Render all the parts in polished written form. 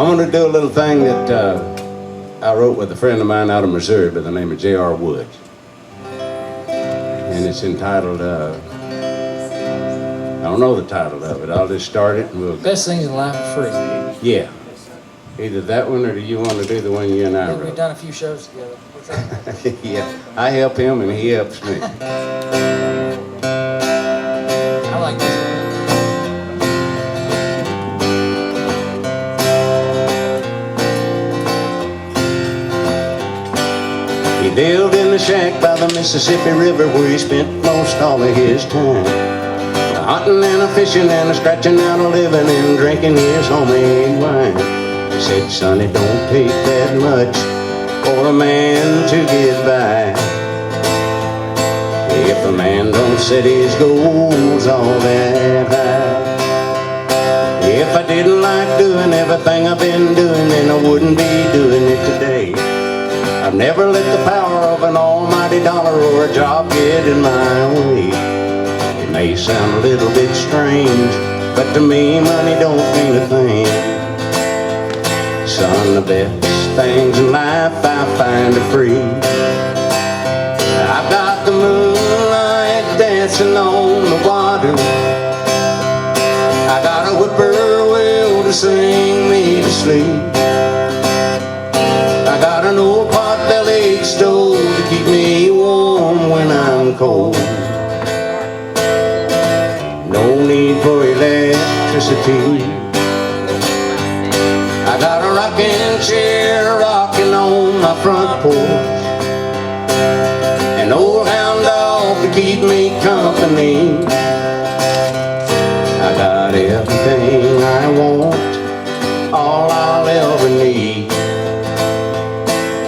I'm going to do a little thing that I wrote with a friend of mine out of Missouri by the name of J.R. Woods. And it's entitled, I don't know the title of it. I'll just start it and we'll... Best Things in Life are Free. Yeah. Either that one or do you want to do the one you and I wrote? We've done a few shows together. Yeah. I help him and he helps me. I like this one. He lived in the shack by the Mississippi River where he spent most all of his time. Hunting and a fishing and a scratching out a living and drinking his homemade wine. He said, son, it don't take that much for a man to get by. If a man don't set his goals all that high. If I didn't like doing everything I've been doing, then I wouldn't be doing it today. I've never let the power of an almighty dollar or a job get in my way. It may sound a little bit strange, but to me money don't mean a thing. Son, the best things in life I find are free. I've got the moonlight dancing on the water. I got a whippoorwill to sing me to sleep. I got an old pot-bellied stove to keep me warm when I'm cold. No need for electricity. I got a rocking chair rocking on my front porch. An old hound dog to keep me company. I got everything I want, all I'll ever need.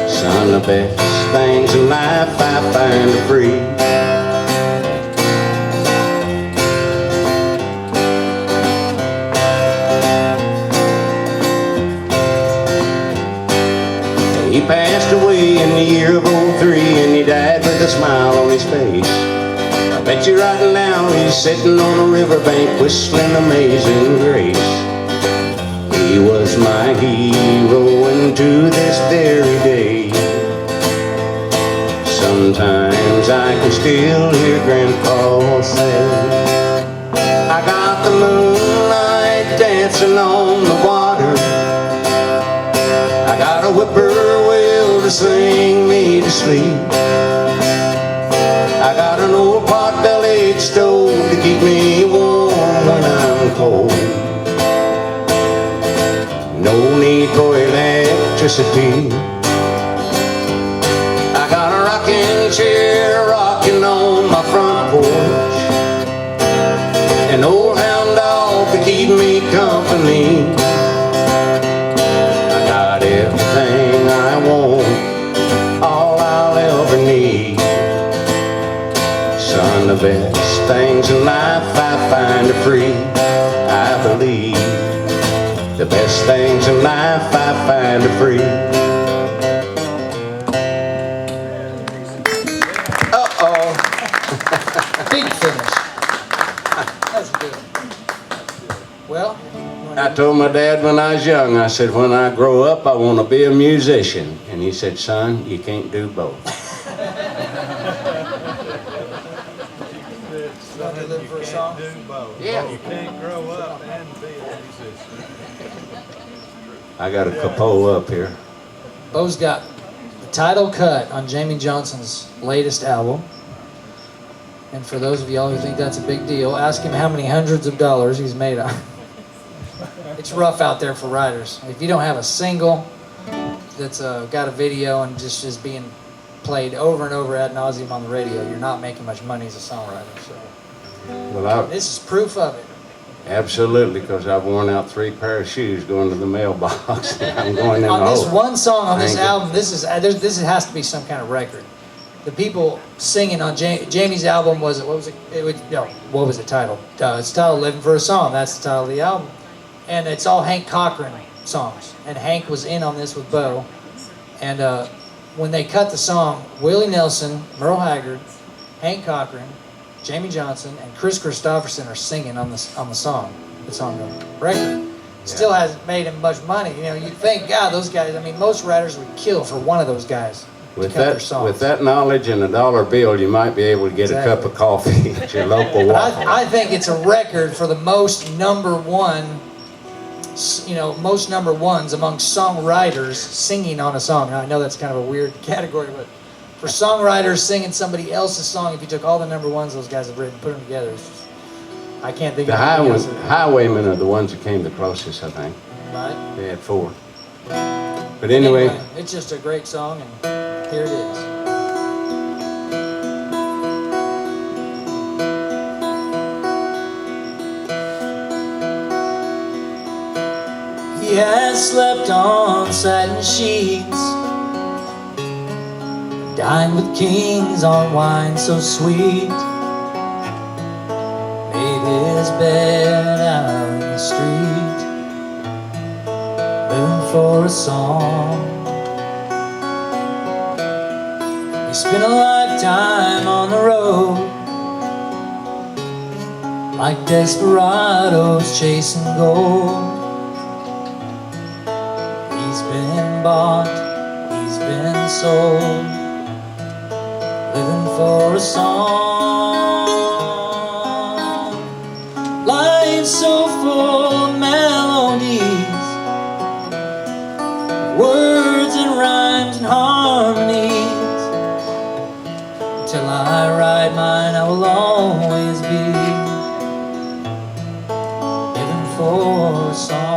Son, the best things in life I find are free. He passed away in the year of '03 and he died with a smile on his face. I bet you right now he's sitting on a riverbank whistling Amazing Grace. He was my hero and to this very day sometimes I can still hear Grandpa say, I got the moonlight dancing on the water. I got a whippoorwill to sing me to sleep. I got an old pot-bellied stove to keep me warm when I'm cold. No need for electricity. I got a rocking chair rocking on my front porch. An old hound dog to keep me company. I got everything I want, all I'll ever need. Son, the best things in life I find are free. I believe the best things in life I find are free. Uh-oh. Big finish. That's good. Well, I told my dad when I was young, I said, when I grow up, I want to be a musician. And he said, son, you can't do both. Yeah. You can't grow up and be a musician. I got a capo up here. Bo's got the title cut on Jamey Johnson's latest album. And for those of y'all who think that's a big deal, ask him how many hundreds of dollars he's made on. It's rough out there for writers. If you don't have a single that's got a video and just is being played over and over ad nauseum on the radio, you're not making much money as a songwriter. So Well, this is proof of it. absolutely, because I've worn out 3 pair of shoes going to the mailbox. I'm going in On the this hole. one song on this Thank you. album, this has to be some kind of record. The people singing on Jamey's album was what was it titled? It's titled "Living for a Song." That's the title of the album, and it's all Hank Cochran songs. And Hank was in on this with Bo. And when they cut the song, Willie Nelson, Merle Haggard, Hank Cochran, Jamey Johnson, and Kris Kristofferson are singing on the song that's on the record. Still hasn't made him much money. You know, you'd think, God, those guys, I mean, most writers would kill for one of those guys to cut their songs. With that knowledge and $1 bill, you might be able to get a cup of coffee at your local Waffle. I think it's a record for the most number one, you know, most number ones among songwriters singing on a song. Now, I know that's kind of a weird category, but for songwriters singing somebody else's song, if you took all the number ones those guys have written, put them together, I can't think of anything else. The Highwaymen are the ones that came the closest, I think. Right. They had 4. But anyway, it's just a great song, and here it is. He has slept on satin sheets, dined with kings on wine so sweet, made his bed out in the street, living for a song. He spent a lifetime on the road, like desperados chasing gold. He's been bought, he's been sold, living for a song. Life's so full of melodies, words and rhymes and harmonies. Till I write mine, I will always be living for a song.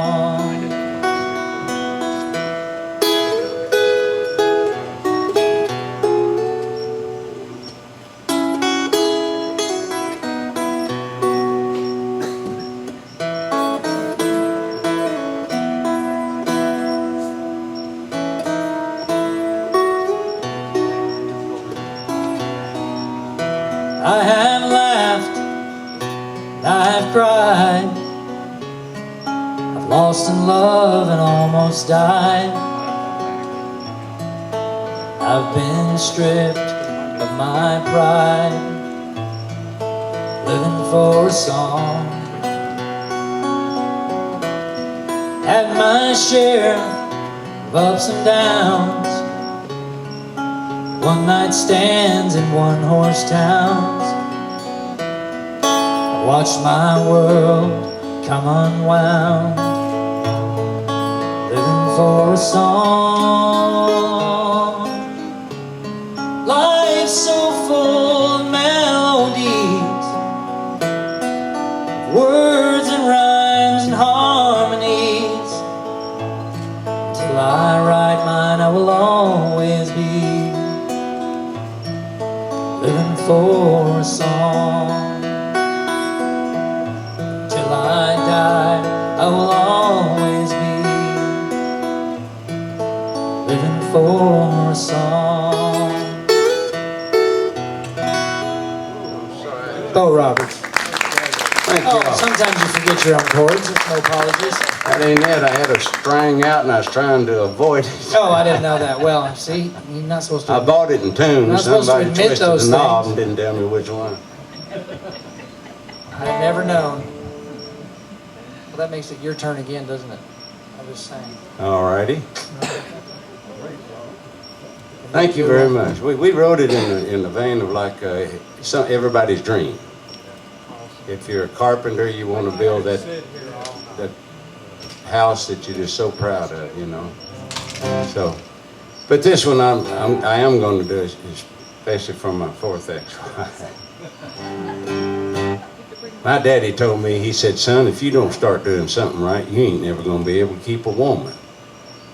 I have laughed, I have cried, I've lost in love and almost died. I've been stripped of my pride, living for a song. Had my share of ups and downs, one night stands in one horse towns. I watched my world come unwound, living for a song. Life's so full of melodies, words and rhymes and harmonies. Till I write mine, I will always be living for a song. Till I die, I will always be living for a song. Bo Roberts. thank you. Sometimes you forget your own chords. No apologies. That ain't it. I had a string out and I was trying to avoid it. Oh, I didn't know that. Well, see, you're not supposed to. I bought it in tune. Not supposed to Somebody admit twisted those the knob things. and didn't tell me which one. I've never known. Well, that makes it your turn again, doesn't it? I'm just saying. All righty. Thank you very much. We wrote it in the vein of like everybody's dream. If you're a carpenter, you want to build that house that you're just so proud of, you know. So, but this one I am going to do, especially for my 4th ex-wife. My daddy told me, he said, son, if you don't start doing something right, you ain't never going to be able to keep a woman.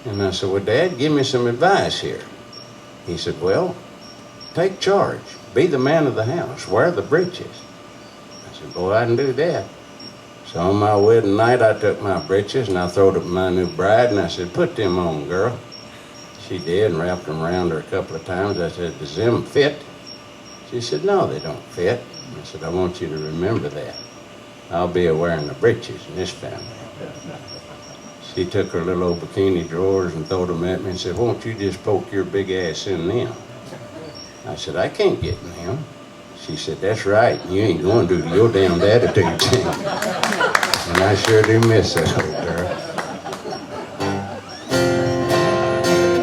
And I said, well, Dad, give me some advice here. He said, well, take charge. Be the man of the house. Wear the breeches. I said, boy, I can do that. So on my wedding night, I took my breeches and I throwed up my new bride and I said, put them on, girl. She did and wrapped them around her a couple of times. I said, does them fit? She said, no, they don't fit. I said, I want you to remember that. I'll be wearing the breeches in this family. She took her little old bikini drawers and threw them at me and said, won't you just poke your big ass in them? I said, I can't get in them. She said, that's right. You ain't going to do your damned attitude thing. And I sure do miss that old girl.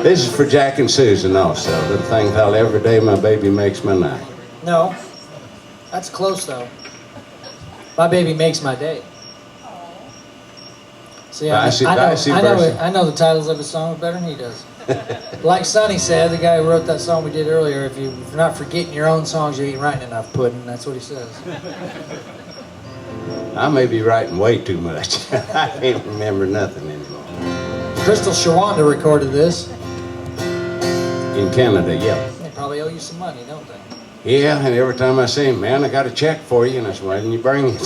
This is for Jack and Susan also. The thing called Every Day My Baby Makes My Night. No, that's close though. My baby makes my day. See, I know the titles of his songs better than he does. Like Sonny said, the guy who wrote that song we did earlier, if you're not forgetting your own songs, you ain't writing enough pudding. That's what he says. I may be writing way too much. I can't remember nothing anymore. Crystal Shawanda recorded this. In Canada, yeah. They probably owe you some money, don't they? Yeah, and every time I say, man, I got a check for you, and I said, why didn't you bring it?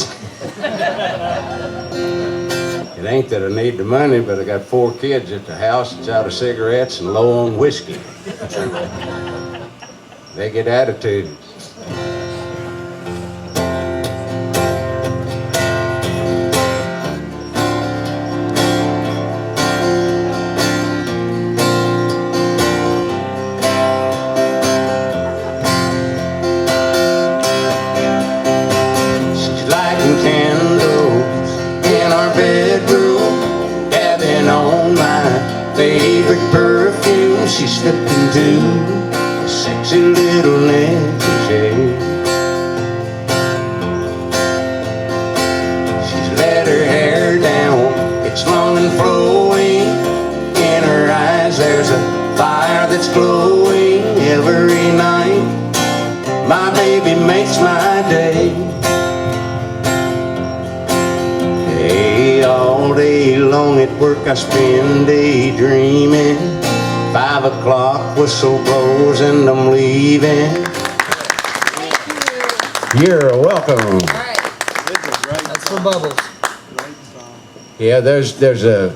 It ain't that I need the money, but I got 4 kids at the house that's out of cigarettes and low on whiskey. They get attitudes. She slipped into a sexy little negligee. She's let her hair down, it's long and flowing. In her eyes there's a fire that's glowing. Every night my baby makes my day. Hey, all day long at work I spend daydreaming. 5 o'clock whistle blows and I'm leaving. You're welcome. All right. That's for Bubbles. Yeah, there's the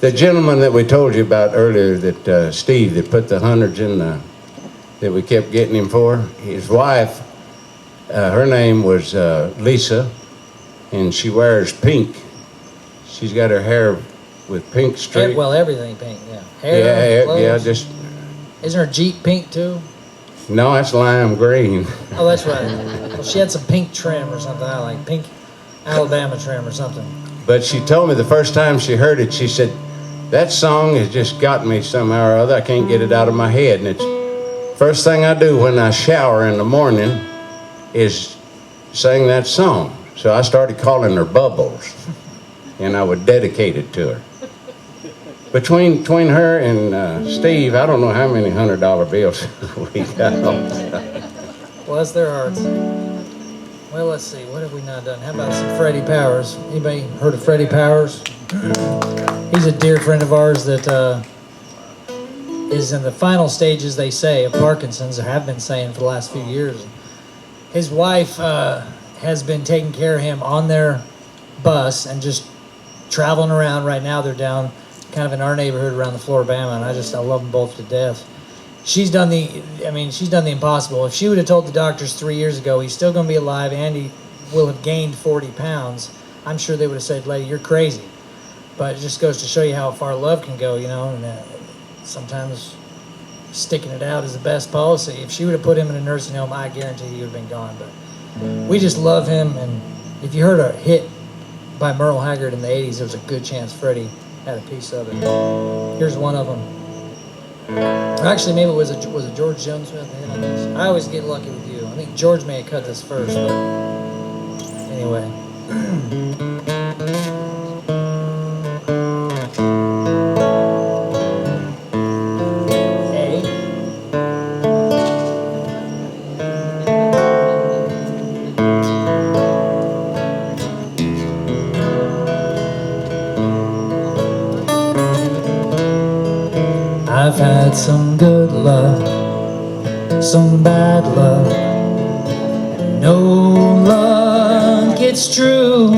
gentleman that we told you about earlier, that Steve, that put the hundreds in the, that we kept getting him for. His wife, her name was Lisa, and she wears pink. She's got her hair with pink streaks. Well, everything pink, yeah. Hair, clothes. Just. Isn't her Jeep pink too? No, it's lime green. Oh, that's right. Well, she had some pink trim or something. I like pink Alabama trim or something. But she told me the first time she heard it, she said, that song has just got me somehow or other. I can't get it out of my head. And it's first thing I do when I shower in the morning is sing that song. So I started calling her Bubbles, and I would dedicate it to her. Between her and Steve, I don't know how many $100 bills we got. Bless their hearts. Well, let's see. What have we not done? How about some Freddie Powers? Anybody heard of Freddie Powers? He's a dear friend of ours that is in the final stages, they say, of Parkinson's, or have been saying for the last few years. His wife has been taking care of him on their bus and just traveling around. Right now they're down kind of in our neighborhood around the Floribama, and I love them both to death. She's done the impossible. If she would have told the doctors 3 years ago he's still going to be alive and he will have gained 40 pounds, I'm sure they would have said, lady, you're crazy. But it just goes to show you how far love can go, you know, and sometimes sticking it out is the best policy. If she would have put him in a nursing home, I guarantee he would have been gone. But we just love him, and if you heard a hit by Merle Haggard in the 80s, there was a good chance Freddie had a piece of it. Here's one of them. Actually, maybe it was a George Jones who had the hit on this. I always get lucky with you. I think George may have cut this first, but anyway. I've had some good luck, some bad luck, and no luck, it's true,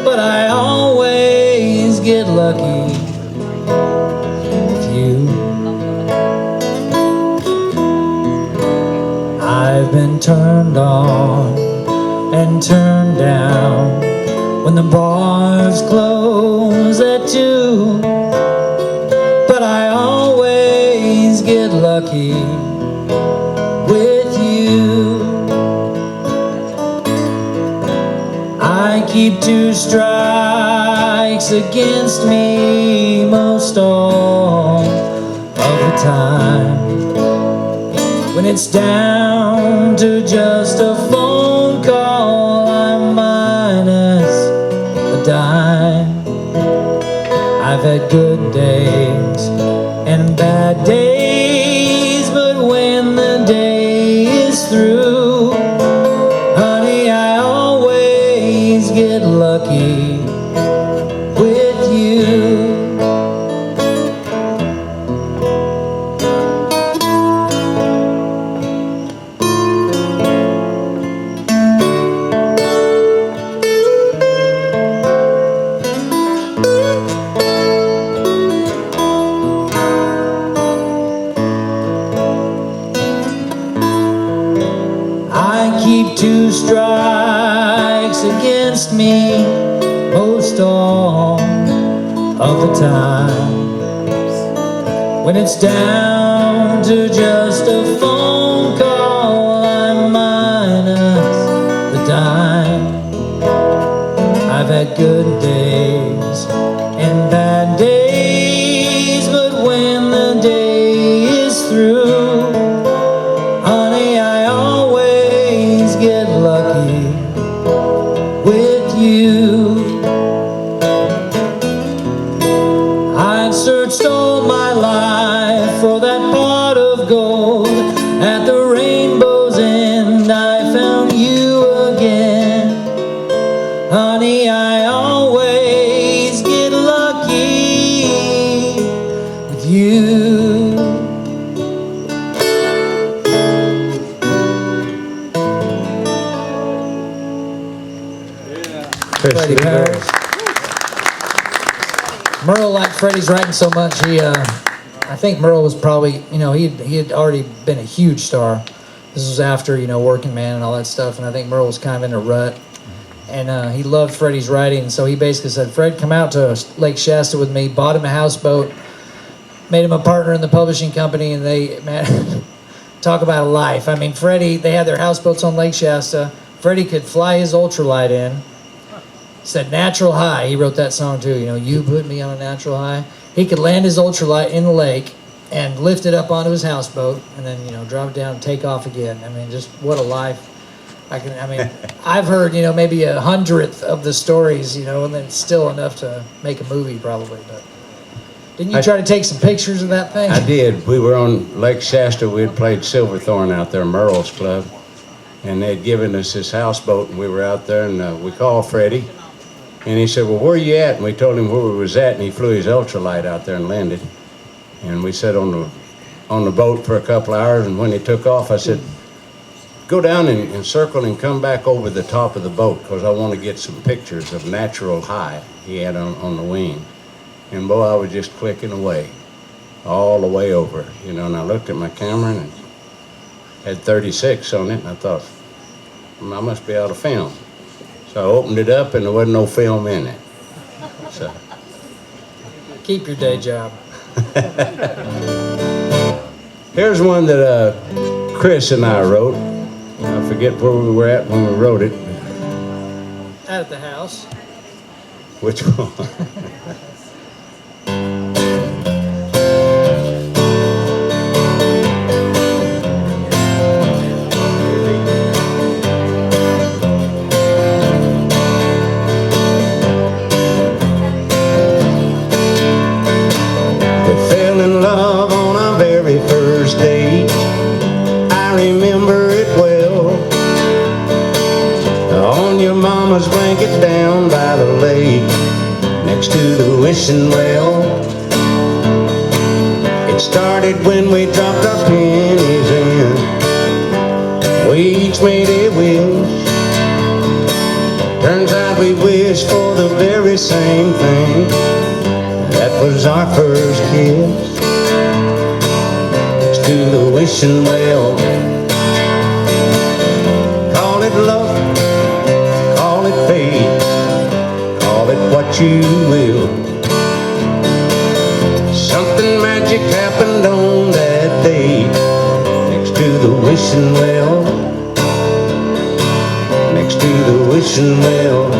but I always get lucky with you. I've been turned on and turned down when the bars close at 2. I always get lucky with you. I keep 2 strikes against me most all time when it's down to just a phone call, I'm minus a dime. I've had good days and bad days, but when the day is through, honey, I always get lucky with you. Two strikes against me most all of the time. When it's down to just a phone call, I'm minus the dime. I've had good days and bad days, but when the day is through, honey, I always get lucky with you. I've searched all my life for that pot of gold. At the rainbow's end, I found you again. Honey, I always get lucky with you. Freddie Paris. Merle liked Freddie's writing so much, I think Merle was probably, he had already been a huge star. This was after, Working Man and all that stuff, and I think Merle was kind of in a rut. And he loved Freddie's writing, so he basically said, Fred, come out to Lake Shasta with me, bought him a houseboat, made him a partner in the publishing company, and they, man, talk about a life. I mean, Freddie, they had their houseboats on Lake Shasta. Freddie could fly his ultralight in. Said natural high. He wrote that song too. You put me on a natural high. He could land his ultralight in the lake and lift it up onto his houseboat, and then drop it down and take off again. I mean, just what a life. I've heard maybe 100th of the stories, and then it's still enough to make a movie probably. But didn't you try to take some pictures of that thing? I did. We were on Lake Shasta. We had played Silverthorne out there, Merle's club, and they'd given us this houseboat, and we were out there, and we called Freddie. And he said, well, where are you at? And we told him where we was at, and he flew his ultralight out there and landed. And we sat on the boat for a couple hours, and when he took off, I said, go down and circle and come back over the top of the boat, because I want to get some pictures of natural high he had on the wing. And boy, I was just clicking away, all the way over, and I looked at my camera, and it had 36 on it, and I thought, I must be out of film. So I opened it up, and there wasn't no film in it. So keep your day job. Here's one that Kris and I wrote. I forget where we were at when we wrote it. At the house. Which one? Mama's blanket down by the lake, next to the wishing well. It started when we dropped our pennies in. We each made a wish. Turns out we wished for the very same thing. That was our first kiss, next to the wishing well. Call it love, call it what you will. Something magic happened on that day, next to the wishing well, next to the wishing well.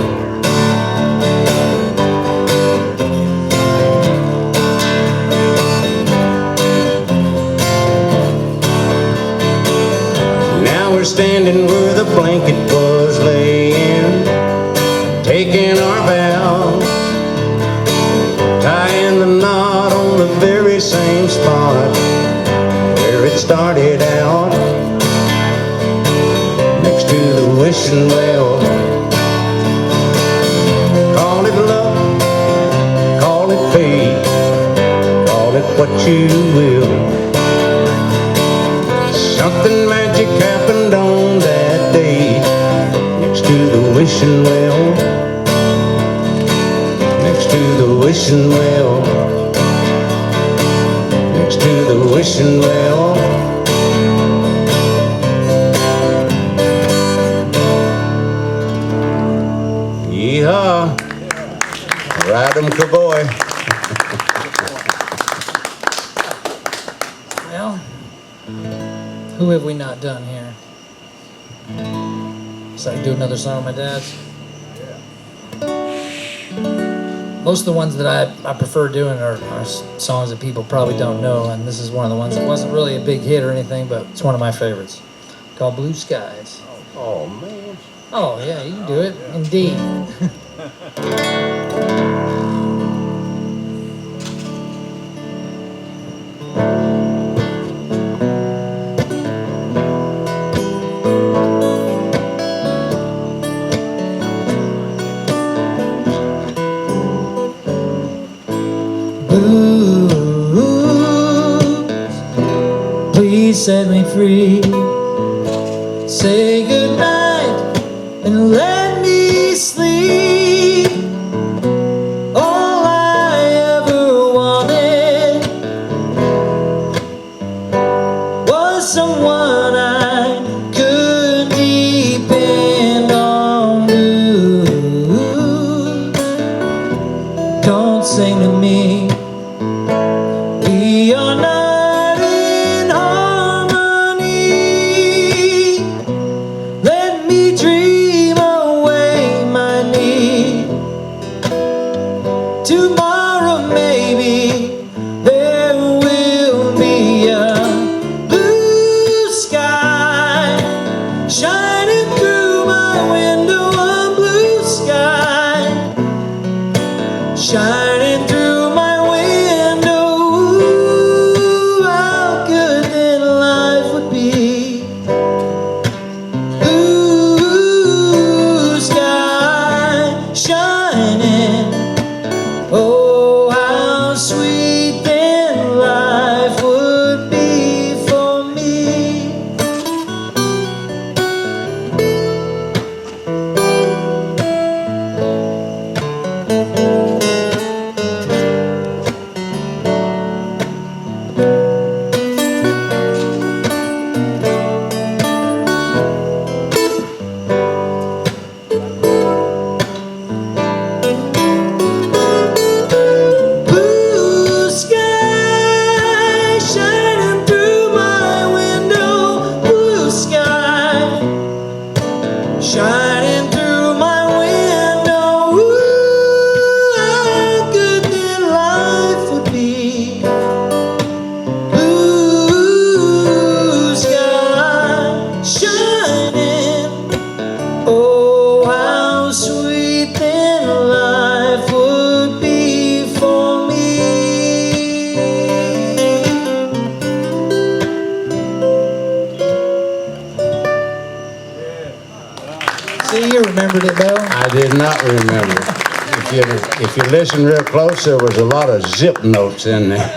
standing where the blanket was laying, taking our vows, tying the knot on the very same spot where it started out, next to the wishing well. Call it love, call it fate, call it what you will. Something magic happened on that day, next to the wishing well, next to the wishing well, next to the wishing well. Yeehaw! Ride 'em, cowboy. Well, who have we not done here? So I can do another song with my dad's. Most of the ones that I prefer doing are songs that people probably don't know, and this is one of the ones that wasn't really a big hit or anything, but it's one of my favorites, called Blue Skies. Oh, man. Oh, yeah, you can do it. Indeed. Please set me free. Say goodnight and let me sleep. All I ever wanted was someone I could depend on. Blue, don't sing to me. We are not in harmony. Let me dream away my need. Tomorrow maybe there will be a blue sky shining through my window. A blue sky shining through my window. Ooh, how good then life would be. Blue sky shining. Oh, how sweet then life would be for me. Blue sky shining through my window. Blue sky shining through my window. Ooh, how good then life would be. Blue sky shining. Oh, how sweet then life would be for me. See, you remembered it, Bill. I did not remember. If you listen real close, there was a lot of zip notes in there.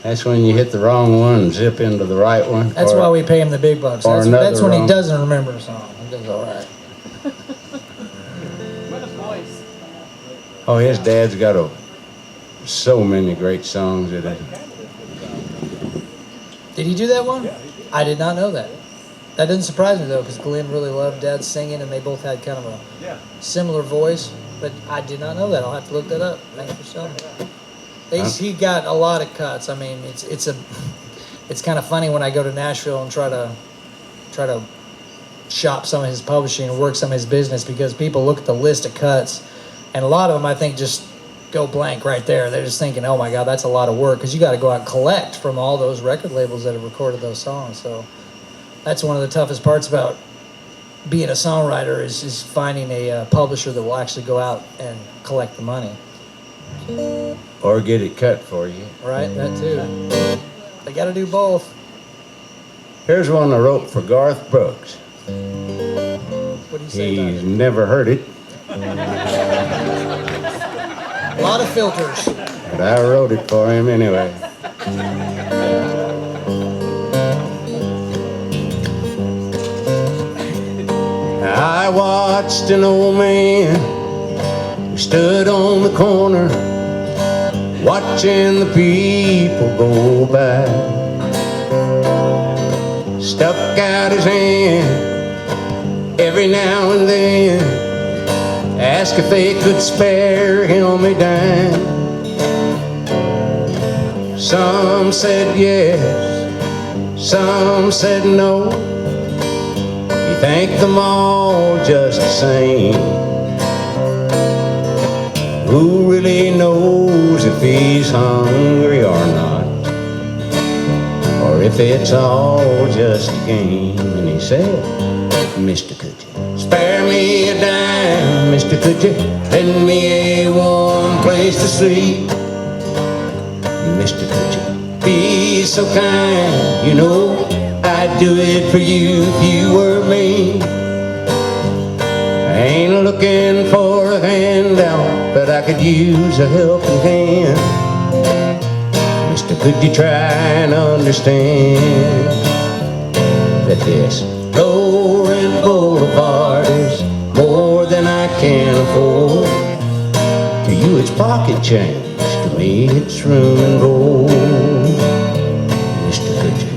That's when you hit the wrong one and zip into the right one. That's why we pay him the big bucks. or That's another when he wrong. doesn't remember a song. He does all right. Oh, his dad's got so many great songs that it. Did he do that one? I did not know that. That doesn't surprise me though, because Glenn really loved Dad singing, and they both had kind of a similar voice. But I did not know that. I'll have to look that up. Thanks for telling me. He got a lot of cuts. I mean, it's kind of funny when I go to Nashville and try to shop some of his publishing and work some of his business, because people look at the list of cuts, and a lot of them I think just go blank right there. They're just thinking, oh my God, that's a lot of work, because you got to go out and collect from all those record labels that have recorded those songs. So that's one of the toughest parts about being a songwriter is finding a publisher that will actually go out and collect the money. Or get it cut for you. Right, that too. They got to do both. Here's one I wrote for Garth Brooks. What do you say about He's it? never heard it, A lot of filters. but I wrote it for him anyway. I watched an old man who stood on the corner watching the people go by. Stuck out his hand every now and then, asked if they could spare him a dime. Some said yes, some said no. He thanked them all just the same. Who really knows if he's hungry or not, or if it's all just a game? And he said, Mister, could you spare me a dime? Mister, could you lend me a warm place to sleep? Mister, could you be so kind? You know I'd do it for you if you were me. I ain't looking for a handout, but I could use a helping hand. Mister, could you try and understand that this low-rent boulevard is more than I can afford? To you it's pocket change, to me it's room and board. Mister, could you?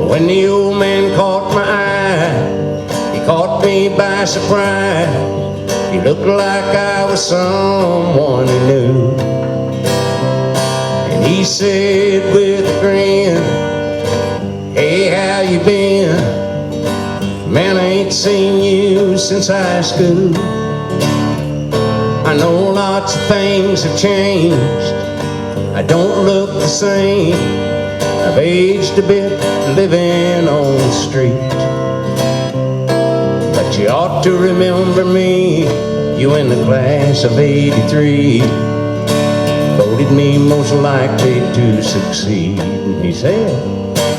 When the old man caught my eye, he caught me by surprise. He looked like I was someone he knew. And he said with a grin, hey, how you been? Man, I ain't seen you since high school. I know lots of things have changed. I don't look the same. I've aged a bit living on the street. But you ought to remember me. You in the class of '83 voted me most likely to succeed. And he said,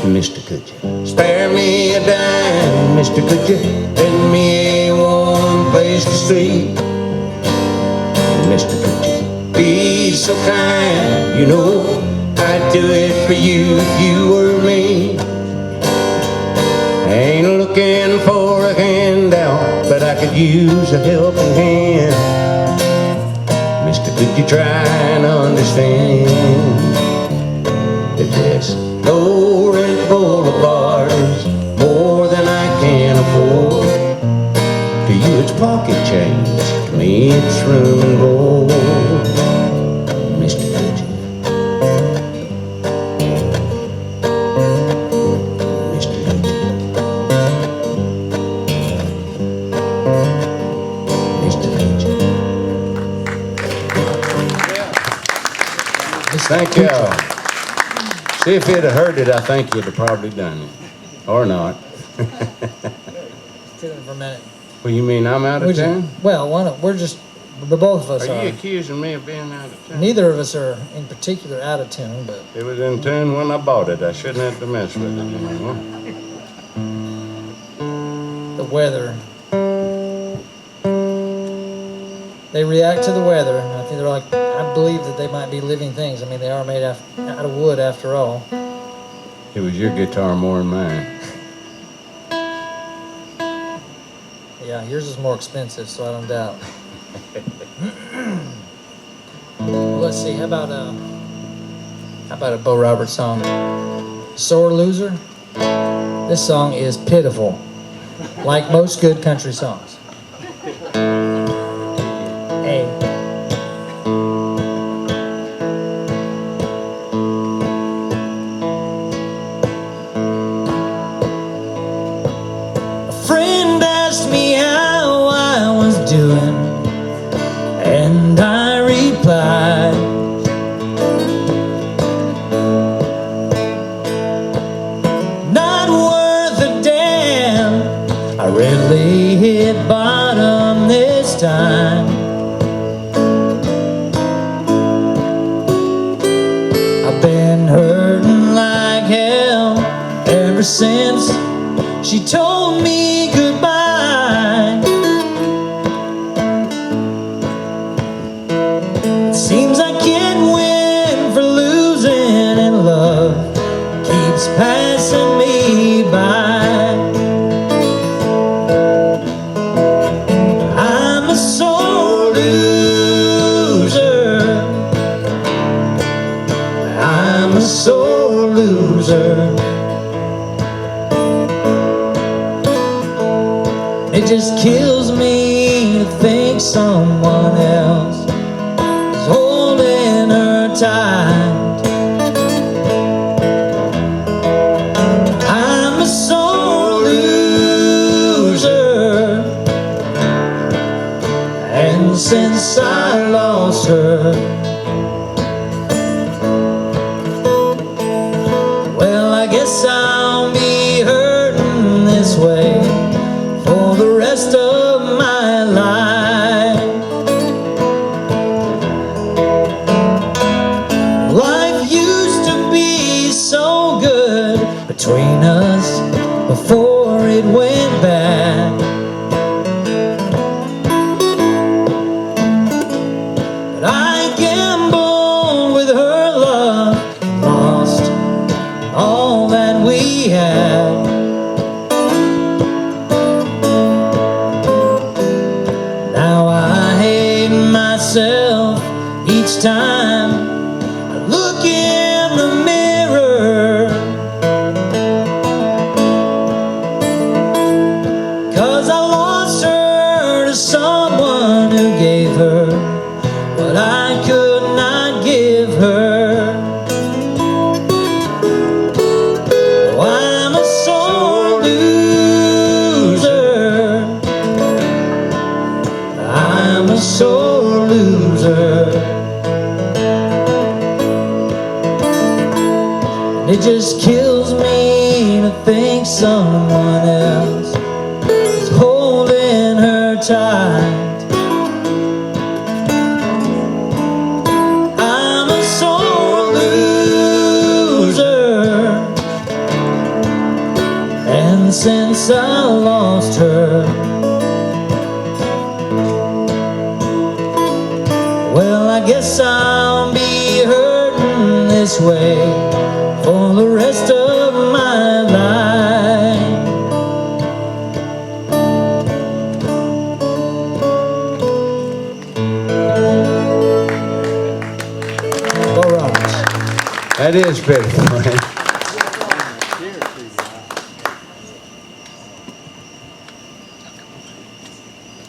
Mister, could you spare me a dime? Mister, could you lend me a warm place to sleep? Mister, could you be so kind? You know I'd do it for you if you were me. I ain't looking for a handout, but I could use a helping hand. Mister, could you try and understand that this low-rent boulevard is more than I can afford? To you it's pocket change, to me it's room and board. Mister, could you? Thank y'all. See, if you'd have heard it, I think you'd have probably done it. Or not. Sit in for a minute. Well, you mean I'm out of town? Well, the both of us Are are. you accusing me of being out of town? Neither of us are in particular out of tune, but It was in tune when I bought it. I shouldn't have to mess with it anymore. the weather. They react to the weather. I think they're like, I believe that they might be living things. I mean, they are made out of wood after all. It was your guitar more than mine. Yeah, yours is more expensive, so I don't doubt. Let's see, how about a Bo Roberts song? Sore Loser? This song is pitiful, like most good country songs. Hey. A friend asked me how I was doing, and I replied, Seems I can't win for losing, and love keeps passing me by. I'm a sore loser. I'm a sore loser. It just kills me to think someone else is holding her tight. I'm a sore loser, and since I lost her, well, I guess I'll be hurting this way for the rest of my life. Life used to be so good between us before it went bad. But I gambled with her love, lost all that we had. Myself each time I look in the mirror, 'cause I lost her to someone who gave her what I could not give her. Oh, I'm a sore loser. I'm a sore loser. It just kills me to think someone else is holding her tight. I'm a sore loser, and since I lost her, well, I guess I'll be hurting this way for the rest of my life. Go Roberts. That is pitiful, right?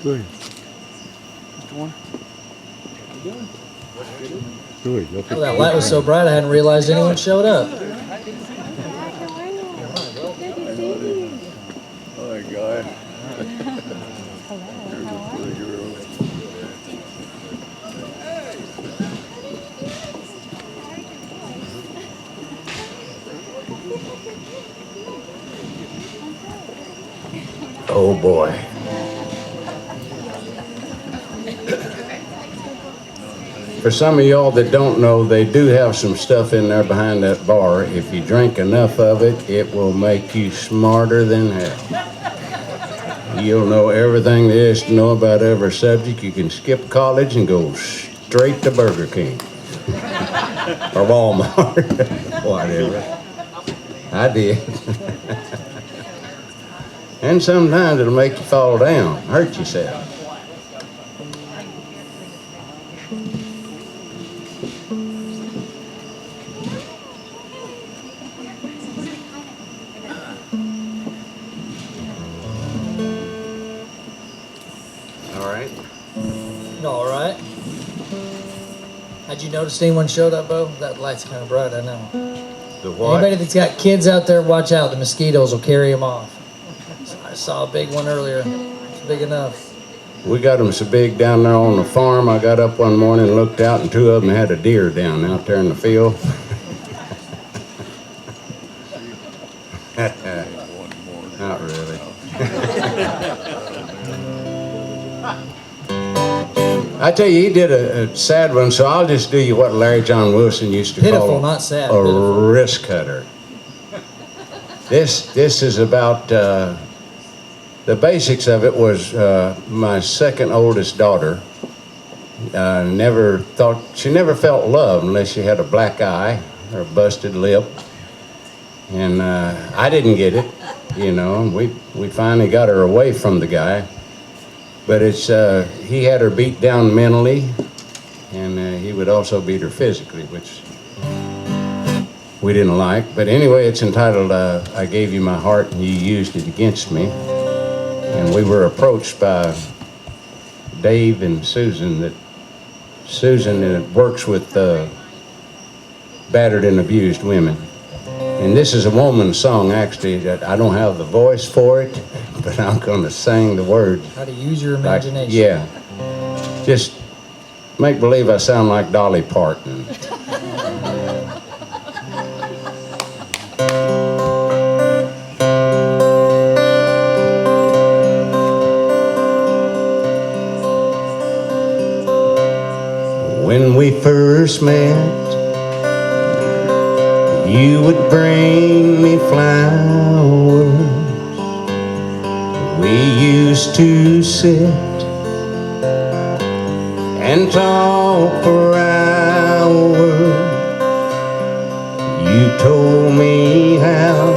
Go ahead. Mr. Warner. Go ahead. Oh, that light was so bright I hadn't realized anyone showed up. Oh, God. Oh boy. For some of y'all that don't know, they do have some stuff in there behind that bar. If you drink enough of it, it will make you smarter than hell. You'll know everything there is to know about every subject. You can skip college and go straight to Burger King. Or Walmart. Whatever. I did. And sometimes it'll make you fall down, hurt yourself. All right. Had you noticed anyone showed up, Bo? That light's kind of bright, I know. The what? Anybody that's got kids out there, watch out. The mosquitoes will carry them off. I saw a big one earlier. It's big enough. We got them so big down there on the farm. I got up one morning and looked out, and two of them had a deer down out there in the field. Not really. I tell you, he did a sad one, so I'll just do you what Larry John Wilson used to Pitiful, call not sad. a Pitiful. wrist cutter. This is about the basics of it was my second oldest daughter She never felt love unless she had a black eye or a busted lip. And I didn't get it, you know. We finally got her away from the guy. But he had her beat down mentally, and he would also beat her physically, which we didn't like. But anyway, it's entitled I Gave You My Heart and You Used It Against Me. And we were approached by Dave and Susan. Susan works with battered and abused women. And this is a woman's song, actually, that I don't have the voice for it, but I'm going to sing the words. How to use your imagination. Yeah. Just make believe I sound like Dolly Parton. When we first met, you would bring me flowers. We used to sit and talk for hours. You told me how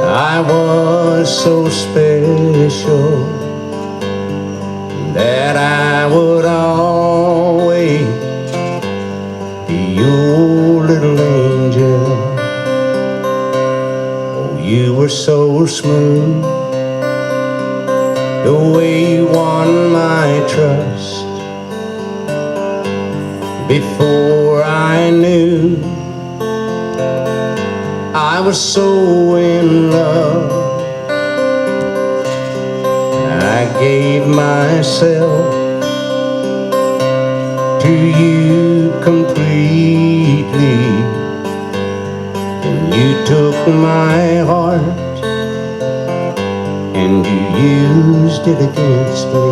I was so special, that I would always be your little angel. Oh, you were so smooth, the way you won my trust. Before I knew I was so in love, I gave myself to you completely, and you took my heart and you used it against me.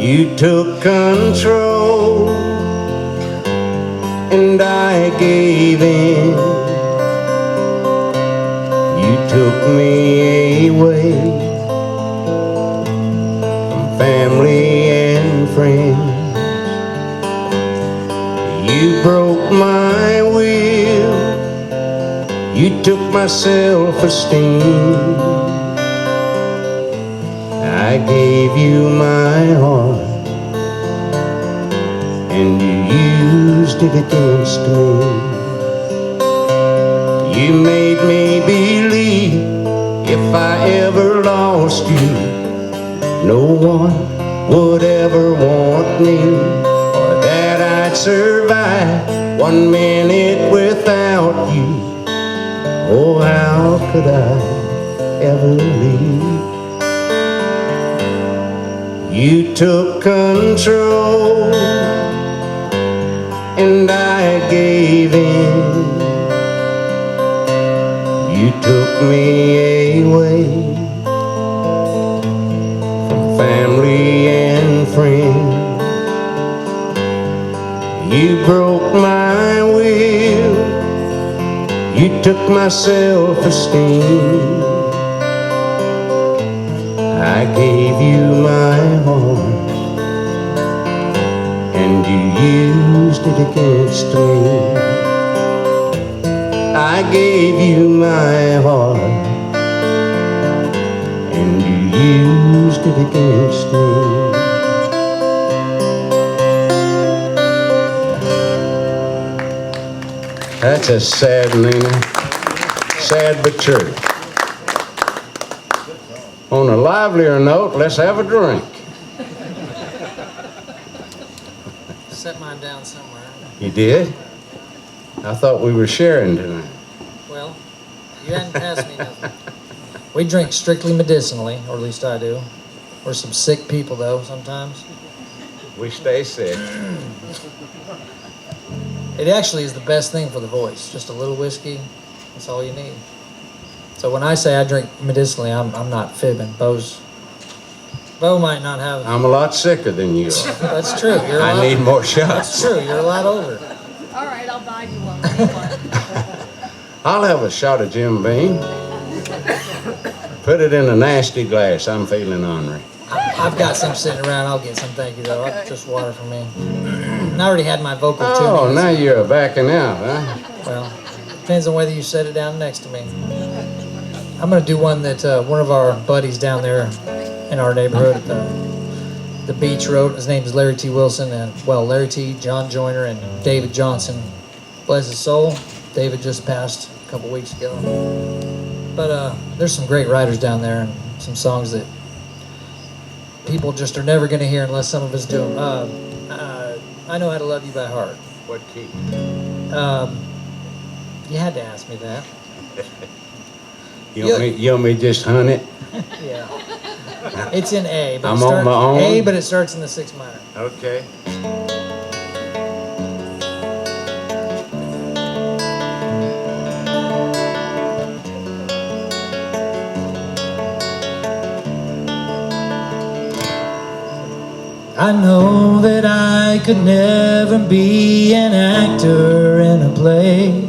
You took control and I gave in. You took me away from family and friends. You broke my will. You took my self-esteem. I gave you my heart and you used it against me. You made me believe if I ever lost you, no one would ever want me, or that I'd survive 1 minute without you. Oh, how could I ever leave? You took control and I gave in. You took me away from family and friends. You broke my will. You took my self-esteem. I gave you my heart and you used it against me. I gave you my heart and you used it against me. That's a sad, Nina. Sad but true. On a livelier note, let's have a drink. Set mine down somewhere. You did? I thought we were sharing tonight. Well, you hadn't passed me nothing. We drink strictly medicinally, or at least I do. We're some sick people, though, sometimes. We stay sick. It actually is the best thing for the voice. Just a little whiskey, that's all you need. So when I say I drink medicinally, I'm not fibbing. Bo might not have... I'm a lot sicker than you are. That's true. I need more shots. That's true. You're a lot older. All right, I'll buy you one. I'll have a shot of Jim Beam. Put it in a nasty glass. I'm feeling ornery. I've got some sitting around. I'll get some, thank you, though. Just water for me. I already had my vocal Oh, tuning. now you're backing out, huh? Well, depends on whether you set it down next to me. I'm going to do one that one of our buddies down there in our neighborhood at the beach wrote. His name is Larry T. Wilson, and, well, Larry T., John Joyner, and David Johnson. Bless his soul. David just passed a couple weeks ago. But there's some great writers down there and some songs that people just are never going to hear unless some of us do them. I Know How to Love You by Heart. What key? You had to ask me that. You want me to just hunt it? Yeah. It's in A. But I'm on my own? A, but it starts in the 6 minor. Okay. I know that I could never be an actor in a play.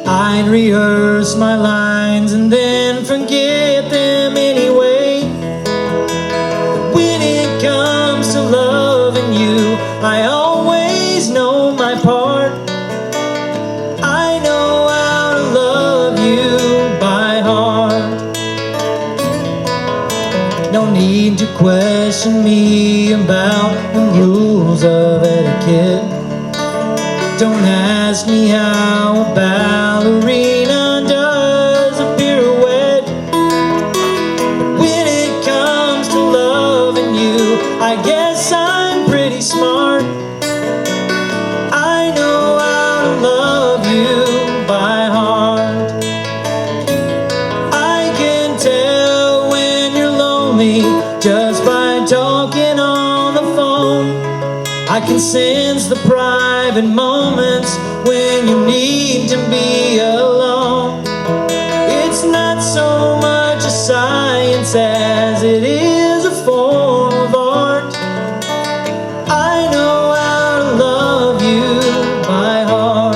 I'd rehearse my lines and then forget them anyway. But when it comes to loving you, I always know my part. I know how to love you by heart. No need to question me about the rules of etiquette. Don't ask me how a ballerina does a pirouette. But when it comes to loving you, I guess I'm pretty smart. I know how to love you by heart. I can tell when you're lonely just by talking on the phone. I can sense the private moments when you need to be alone. It's not so much a science as it is a form of art. I know how to love you by heart.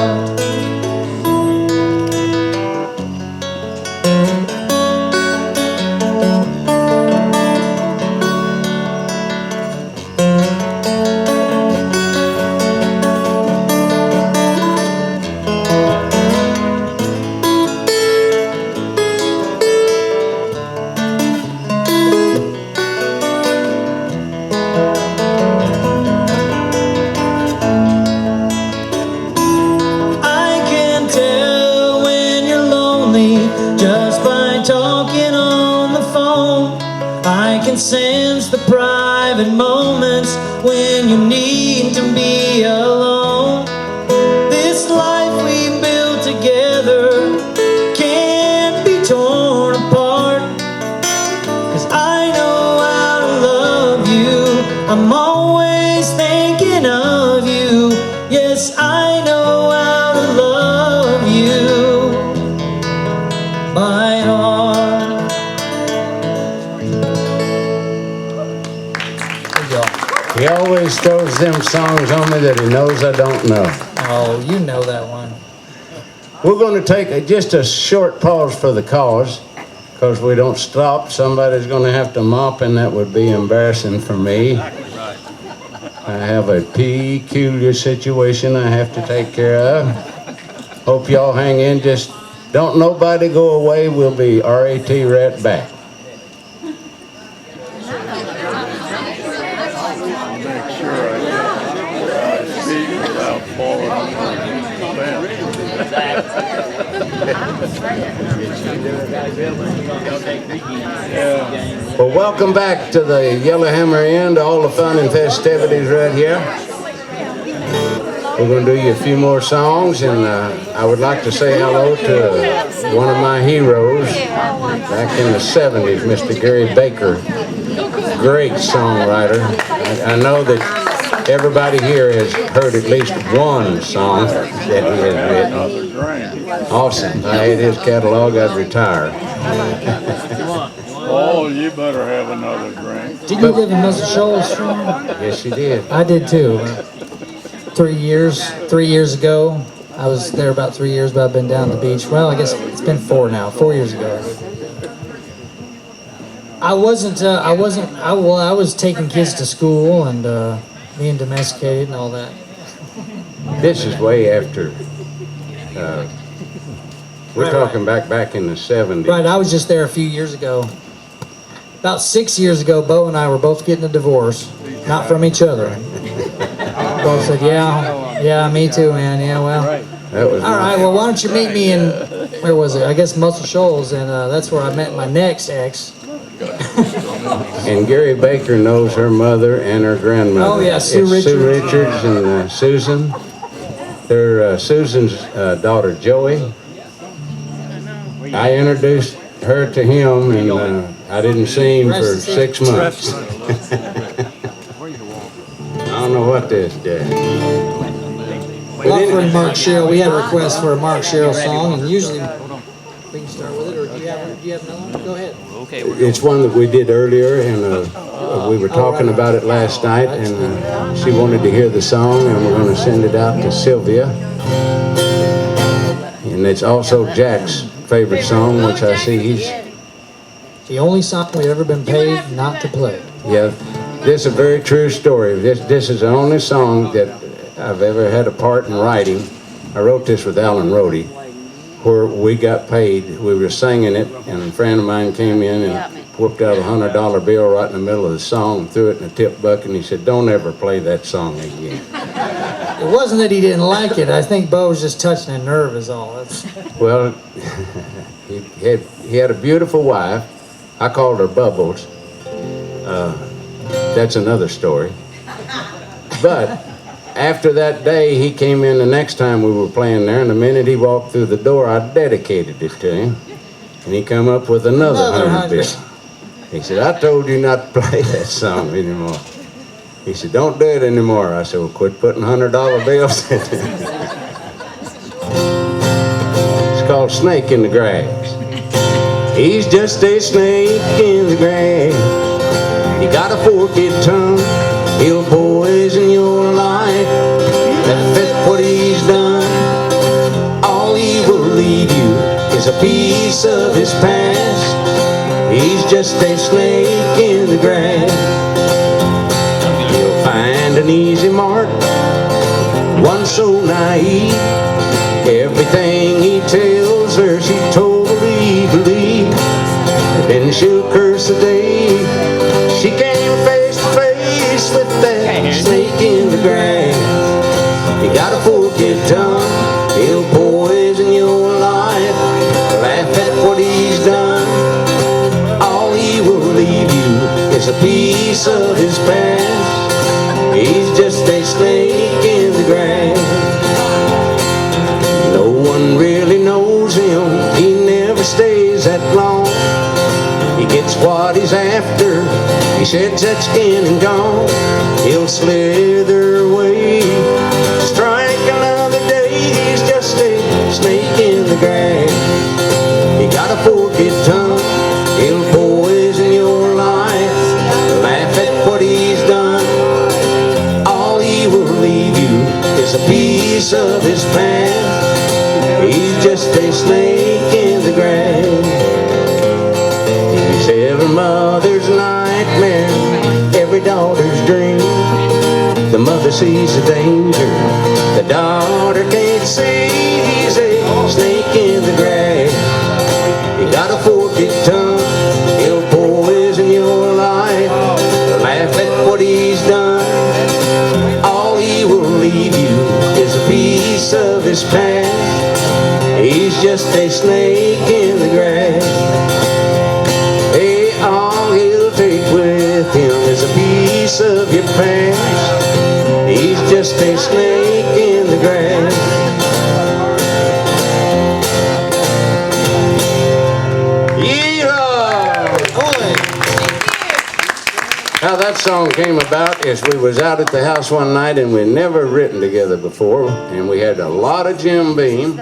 Sense the private moments when you need to be alone. This life we built together can't be torn apart. 'Cause I know how to love you. I'm always thinking of you. Yes, I know how to love you by heart. He always throws them songs on me that he knows I don't know. Oh, you know that one. We're going to take just a short pause for the cause, because we don't stop. Somebody's going to have to mop, and that would be embarrassing for me. I have a peculiar situation I have to take care of. Hope y'all hang in. Just don't nobody go away. We'll be RAT right back. Well, welcome back to the Yellowhammer Inn, to all the fun and festivities right here. We're going to do you a few more songs, and I would like to say hello to one of my heroes back in the 70s, Mr. Gary Baker. Great songwriter. I know that everybody here has heard at least one song that he has written. Awesome. If I had his catalog, I'd retire. Oh, you better have another drink. Did you live in Muscle Shoals? Yes, you did. I did too. 3 years ago. I was there about 3 years, but I've been down the beach. Well, I guess it's been 4 now. 4 years ago. I was taking kids to school and being domesticated and all that. This is way after. We're talking back in the 70s. Right, I was just there a few years ago. About 6 years ago, Bo and I were both getting a divorce, not from each other. Bo said, yeah, me too, man. Yeah, well. That was All right, well, why don't you meet me in, where was it? I guess Muscle Shoals, and that's where I met my next ex. And Gary Baker knows her mother and her grandmother. Oh, yeah, Sue It's Richards. Sue Richards and Susan. They're Susan's daughter, Joey. I introduced her to him, and I didn't see him for 6 months. I don't know what this did. Offering Mark Sherrill, we had a request for a Mark Sherrill song, and usually we can start with it, or do you have another one? Go ahead. It's one that we did earlier, and we were talking about it last night, and she wanted to hear the song, and we're going to send it out to Sylvia. And it's also Jack's favorite song, which I see he's... The only song we've ever been paid not to play. Yeah, this is a very true story. This is the only song that I've ever had a part in writing. I wrote this with Alan Rohde, where we got paid. We were singing it, and a friend of mine came in and whooped out a $100 bill right in the middle of the song and threw it in a tip bucket, and he said, "Don't ever play that song again." It wasn't that he didn't like it. I think Bo was just touching a nerve is all. Well, he had a beautiful wife. I called her Bubbles. That's another story. But after that day, he came in the next time we were playing there, and the minute he walked through the door, I dedicated it to him. And he come up with another $100 bill. He said, "I told you not to play that song anymore." He said, "Don't do it anymore." I said, "Well, quit putting $100 bills in there." It's called Snake in the Grass. He's just a snake in the grass. He got a forked tongue. He'll poison your life. That's what he's done. All he will leave you is a piece of his past. He's just a snake in the grass. He'll find an easy mark, one so naive. Everything he tells her she totally believes. Then she'll curse the day she came face to face with that snake in the grass. He got a forked tongue, he'll poison your life. Laugh at what he's done. All he will leave you is a piece of his past. He's just a snake in the grass. No one really knows him, he never stays that long. He gets what he's after, he sheds that skin and gone. He'll slither away, strike another day. He's just a snake in the grass. He got a forked tongue, he'll poison your life. Laugh at what he's done. All he will leave you is a piece of his past. He's just a snake in the grass. He's every mother's nightmare, every daughter's dream. The mother sees the danger, the daughter can't see. He's a snake in the grass. He got a forked tongue, he'll poison your life. Laugh at what he's done. All he will leave you is a piece of his past. He's just a snake in the grass. Hey, all he'll take with him is a piece of your past. He's just a snake in the grass. How that song came about is we was out at the house one night and we'd never written together before, and we had a lot of Jim Beam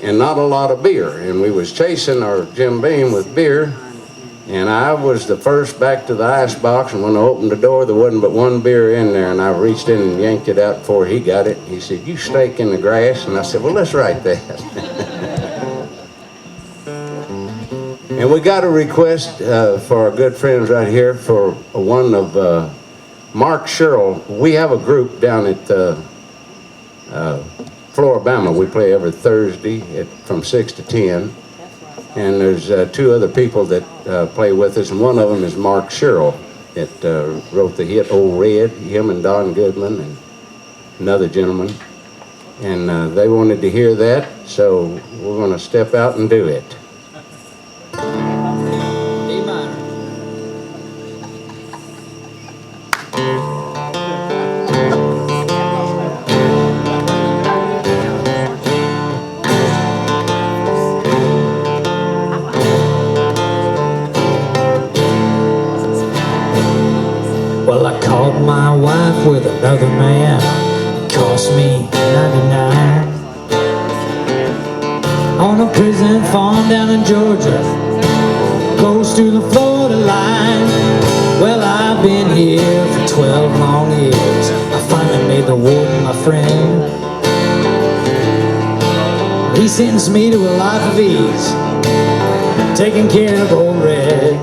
and not a lot of beer, and we was chasing our Jim Beam with beer, and I was the first back to the ice box, and when I opened the door there wasn't but one beer in there, and I reached in and yanked it out before he got it. He said, "You snake in the grass," and I said, "Well, let's write that." And we got a request for our good friends right here for one of Mark Sherrill. We have a group down at Floribama. We play every Thursday from 6 to 10. And there's two other people that play with us, and one of them is Mark Sherrill that wrote the hit Old Red, him and Don Goodman and another gentleman. And they wanted to hear that, so we're going to step out and do it. E minor. Well, I caught my wife with another man. It cost me 99 on a prison farm down in Georgia, close to the Florida line. Well, I've been here for 12 long years. I finally made the warden my friend. He sentenced me to a life of ease, taking care of old Red.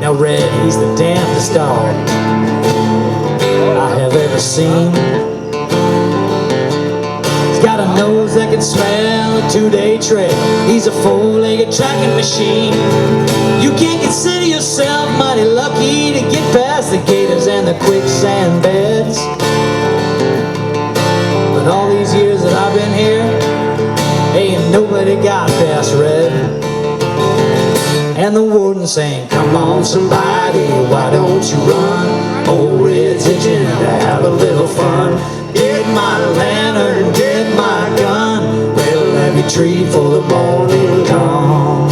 Now Red, he's the damnedest dog I have ever seen. He's got a nose that can smell a 2-day trail. He's a 4-legged tracking machine. You can't consider yourself mighty lucky to get past the gators and the quicksand beds. But all these years that I've been here, ain't nobody got past Red. And the warden saying, come on somebody, why don't you run? Old Red's itching to have a little fun. Get my lantern, get my gun. Well, let me treat for the morning come.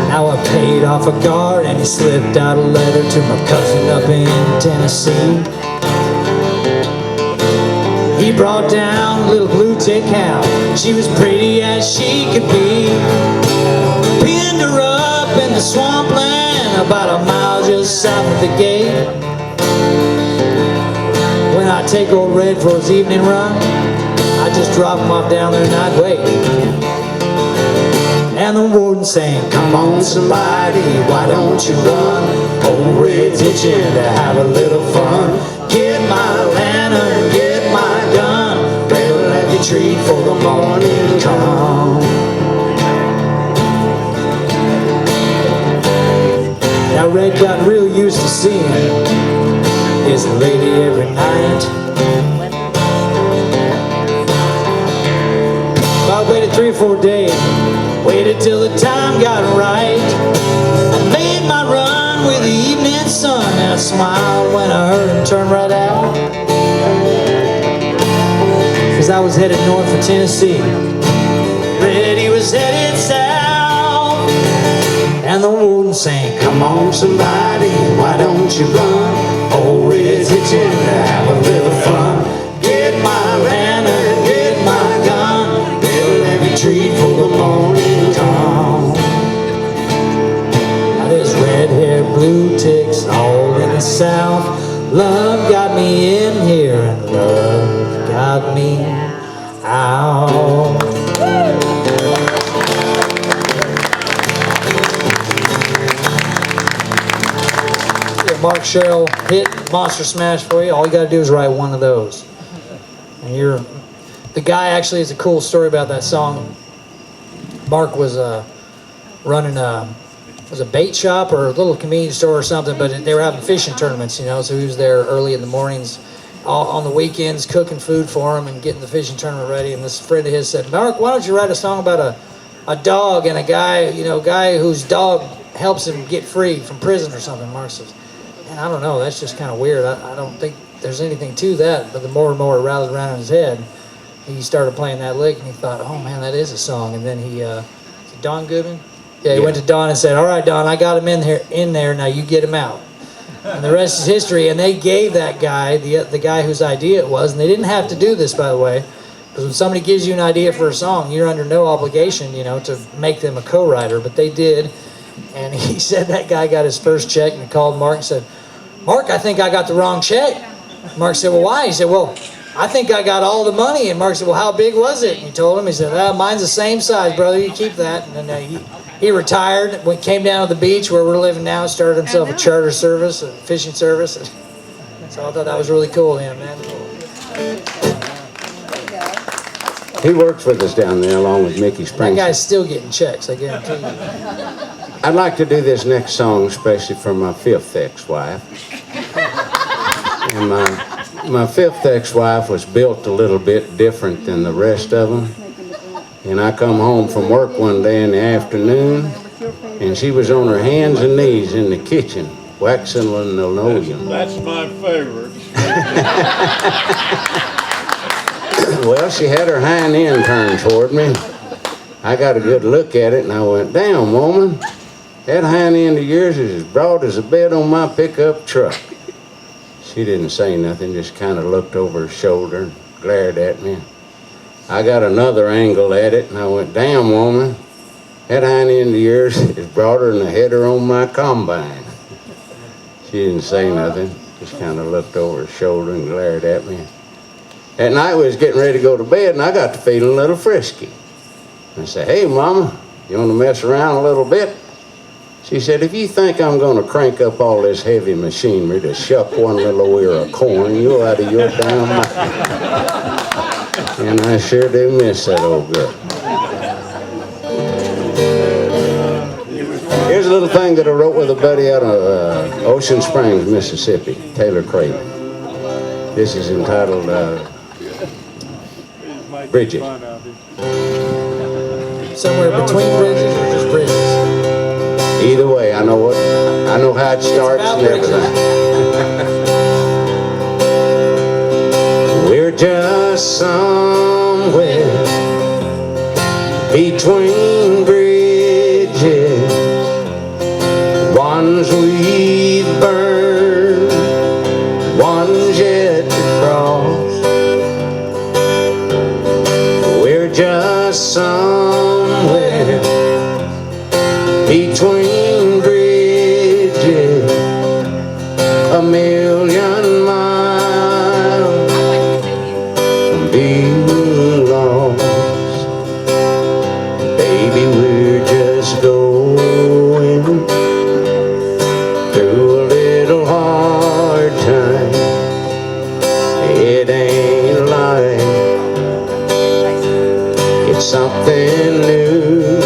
Now I paid off a guard and he slipped out a letter to my cousin up in Tennessee. He brought down a little blue tick hound. She was pretty as she could be. Pinned her up in the swampland about a mile just south of the gate. When I take old Red for his evening run, I just drop him off down there and I'd wait. And the warden saying, come on somebody, why don't you run? Old Red's itching to have a little fun. Get my lantern, get my gun. Well, let me treat for the morning come. Now Red got real used to seeing his lady every night. I waited 3 or 4 days, waited till the time got right. I made my run with the evening sun, and I smiled when I heard him turn right out. 'Cause I was headed north for Tennessee, Red, he was headed south. And the warden saying, come on somebody, why don't you run? Old Red's itching to have a little fun. Get my lantern, get my gun. They'll let me treat for the morning come. Now there's red hair, blue ticks, all in the south. Love got me in here and love got me out. Mark Sherrill hit Monster Smash for you. All you got to do is write one of those, and you're the guy. Actually, is a cool story about that song. Mark was running a bait shop or a little convenience store or something, but they were having fishing tournaments, you know. So he was there early in the mornings, on the weekends, cooking food for them and getting the fishing tournament ready. And this friend of his said, "Mark, why don't you write a song about a dog and a guy whose dog helps him get free from prison or something?" Mark says, "And I don't know, that's just kind of weird. I don't think there's anything to that." But the more and more it rallied around in his head, he started playing that lick, and he thought, "Oh man, that is a song." And then he, Don Goodman? Yeah, he went to Don and said, "All right, Don, I got him in there, now you get him out." And the rest is history. And they gave that guy, the guy whose idea it was, and they didn't have to do this, by the way, because when somebody gives you an idea for a song, you're under no obligation, to make them a co-writer, but they did. And he said that guy got his first check, and he called Mark and said, "Mark, I think I got the wrong check." Mark said, "Well, why?" He said, "Well, I think I got all the money. And Mark said, well, how big was it? And he told him, he said, mine's the same size, brother. You keep that. And then he retired. We came down to the beach where we're living now, started himself a charter service, a fishing service. So I thought that was really cool of him, man. He works with us down there along with Mickey Springs. That guy's still getting checks, I guarantee you. I'd like to do this next song especially for my fifth ex-wife. And my fifth ex-wife was built a little bit different than the rest of them. And I come home from work one day in the afternoon, and she was on her hands and knees in the kitchen, waxing linoleum. That's my favorite. Well, she had her hind end turned toward me. I got a good look at it, and I went, damn, woman, that hind end of yours is as broad as a bed on my pickup truck. She didn't say nothing, just kind of looked over her shoulder and glared at me. I got another angle at it, and I went, damn, woman, that hind end of yours is broader than the header on my combine. She didn't say nothing, just kind of looked over her shoulder and glared at me. At night, we was getting ready to go to bed, and I got to feeling a little frisky. I said, hey, Mama, you want to mess around a little bit? She said, if you think I'm going to crank up all this heavy machinery to shuck one little ear of corn, you're out of your damn mind. And I sure do miss that old girl. Here's a little thing that I wrote with a buddy out of Ocean Springs, Mississippi, Taylor Craven. This is entitled Bridges. Somewhere between bridges or just bridges? Either way, I know how it starts and everything. We're just somewhere between bridges, ones we've burned, ones yet to cross. We're just somewhere between bridges, a million miles from being lost. Baby, we're just going through a little hard time. It ain't life, it's something new.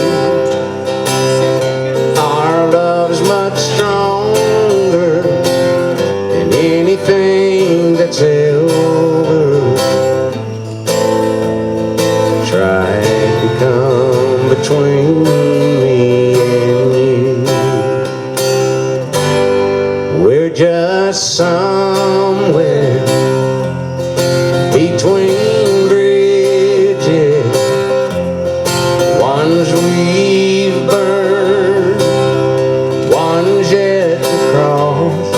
Our love's much stronger than anything that's ever tried to come between me and you. We're just somewhere between bridges, ones we've burned, ones yet to cross.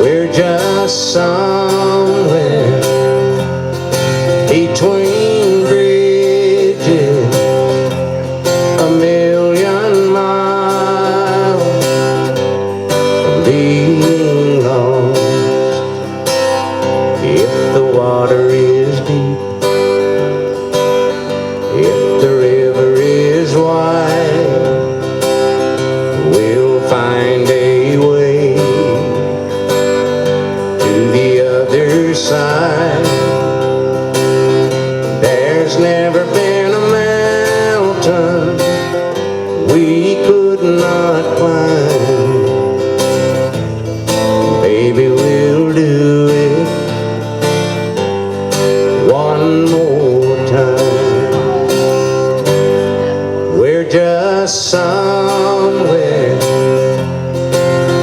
We're just somewhere between bridges, a million miles from being lost. If the water is deep, if the river is wide, we'll find a way to the other side. There's never been a mountain we could not climb. Baby, we'll do it one more time. We're just somewhere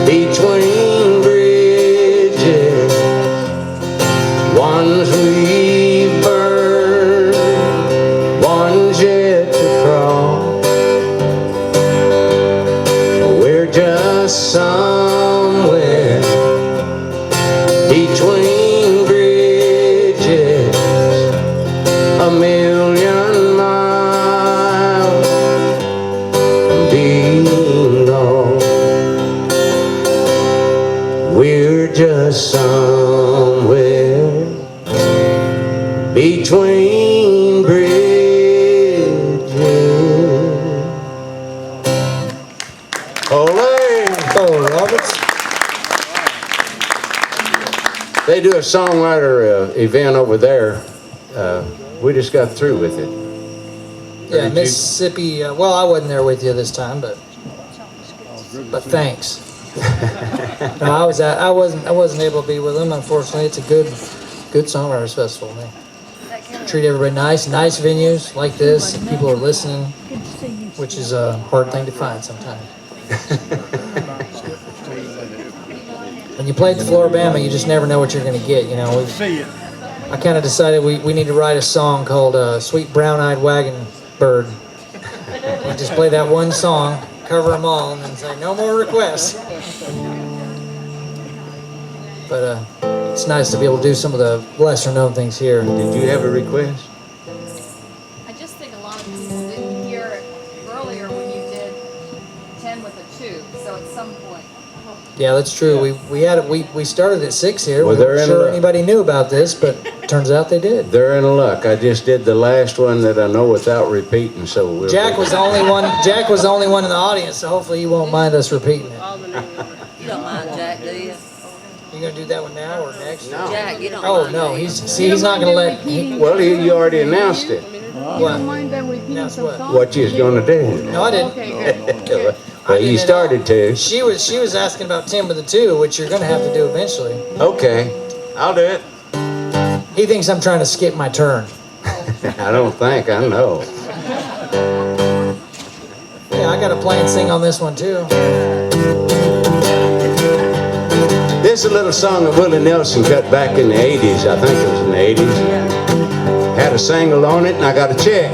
between bridges, ones we've burned, ones yet to cross. We're just somewhere between bridges, a million miles from being lost. Roberts. They do a songwriter event over there. We just got through with it. Yeah, Mississippi. Well, I wasn't there with you this time, but thanks. No, I wasn't able to be with them. Unfortunately, it's a good songwriters festival. They treat everybody nice venues like this. And people are listening, which is a hard thing to find sometimes. When you play at the Floribama, you just never know what you're going to get. You know, I kind of decided we need to write a song called "Sweet Brown-Eyed Wagon Bird." We just play that one song, cover them all, and then say no more requests. But it's nice to be able to do some of the lesser-known things here. Did you have a request? I just think a lot of people didn't hear it earlier when you did 10 with a 2. So at some point. Yeah, that's true. We started at 6 here. Well, We weren't sure anybody knew about this, but turns out they did. They're in luck. I just did the last one that I know without repeating, so Jack was the only one. Jack was the only one in the audience, so hopefully he won't mind us repeating it. You don't mind Jack, do you? You gonna do that one now or next? No. Jack, you don't Oh mind. no, he's not gonna let. Well, you already announced it. What? Mind them repeating That's some what? songs? What you was going to do. No, I didn't. Okay, good. Well, you started to. She was asking about 10 with a 2, which you're gonna have to do eventually. Okay, I'll do it. He thinks I'm trying to skip my turn. I don't think I know. Yeah, I got to play and sing on this one too. This is a little song that Willie Nelson cut back in the 80s. I think it was in the 80s. Had a single on it and I got a check.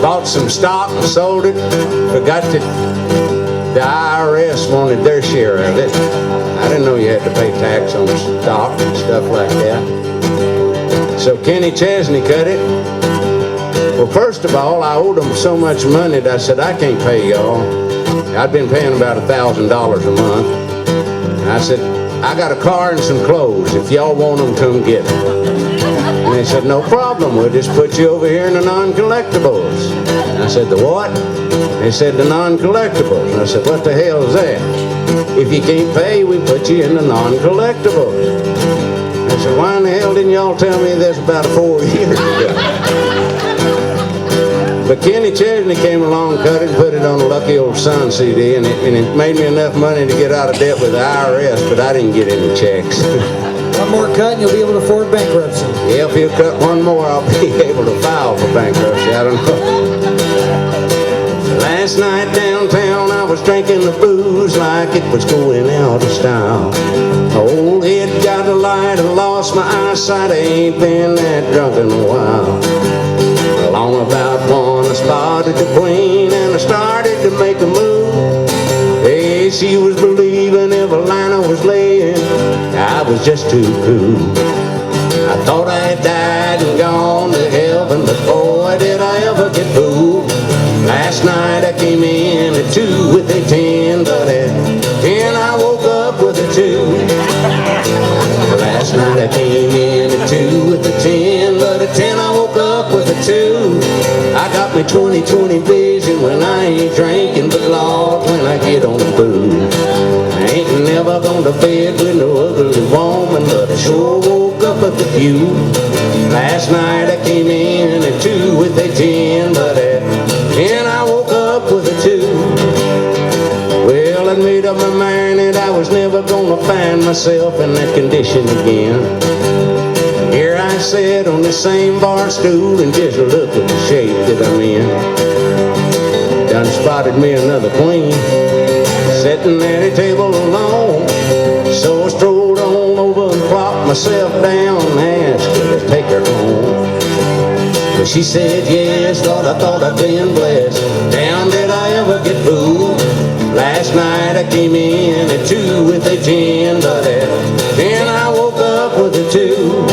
Bought some stock and sold it. Forgot that the IRS wanted their share of it. I didn't know you had to pay tax on stock and stuff like that. So Kenny Chesney cut it. Well, first of all, I owed them so much money that I said, I can't pay y'all. I'd been paying about $1,000 a month. And I said, I got a car and some clothes. If y'all want them, come get them. And they said, no problem. We'll just put you over here in the non-collectibles. And I said, the what? They said, the non-collectibles. And I said, what the hell is that? If you can't pay, we put you in the non-collectibles. I said, why in the hell didn't y'all tell me this about 4 years ago? But Kenny Chesney came along, cut it, and put it on a Lucky Old Son CD, and it made me enough money to get out of debt with the IRS, but I didn't get any checks. One more cut and you'll be able to afford bankruptcy. Yeah, if he'll cut one more, I'll be able to file for bankruptcy. I don't know. Last night downtown, I was drinking the booze like it was going out of style. My old head got a light, I lost my eyesight, I ain't been that drunk in a while. Along about 1, I spotted the queen and I started to make a move. Hey, she was believing every line I was laying, I was just too cool. I thought I had died and gone to heaven, but boy, did I ever get fooled. Last night I came in at 2 with a 10, but at 10 I woke up with a 2. Last night I came in at 2 with a 10, but at 10 I woke up with a 2. I got me 20/20 vision when I ain't drinking, but Lord, when I get on the booze, I ain't never gone to bed with no ugly woman, but I sure woke up with a few. Last night I came in at 2 with a 10, but at 10 I woke up with a 2. Well, I made up my mind that I was never gonna find myself in that condition again. Here I sat on the same bar stool and just look at the shape that I'm in. Done spotted me another queen, sitting at a table alone. So I strolled on over and plopped myself down and asked her to take her home. But she said yes, Lord, I thought I'd been blessed. Damn, did I ever get fooled? Last night I came in at 2 with a 10, but at 10 I woke up with a 2.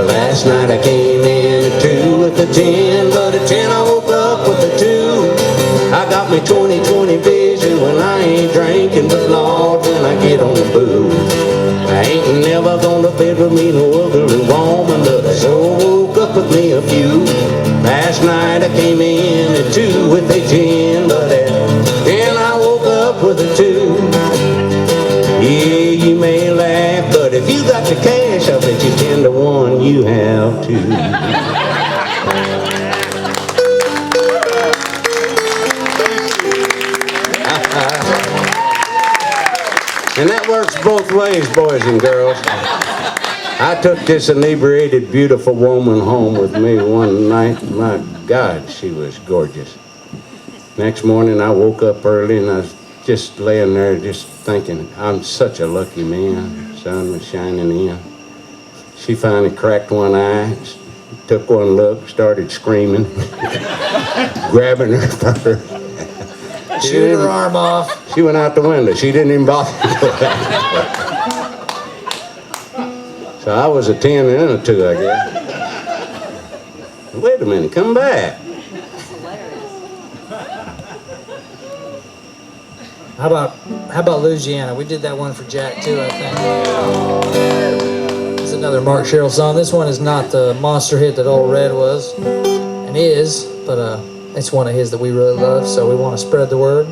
Last night I came in at 2 with a 10, but at 10 I woke up with a 2. I got me 20/20 vision when I ain't drinking, but Lord, when I get on the booze, I ain't never gonna bed with me no ugly woman, but I sure woke up with me a few. Last night I came in at 2 with a 10, but at 10 I woke up you have too. And that works both ways, boys and girls. I took this inebriated, beautiful woman home with me one night. My God, she was gorgeous. Next morning, I woke up early and I was just laying there just thinking, I'm such a lucky man. The sun was shining in. She finally cracked one eye, took one look, started screaming, grabbing her fur. Shoot her arm off. She went out the window. She didn't even bother. So I was a 10 and a 2, I guess. Wait a minute, come back. How about Louisiana? We did that one for Jack too, I think. It's another Mark Sherrill song. This one is not the monster hit that Old Red was, and is, but it's one of his that we really love, so we want to spread the word.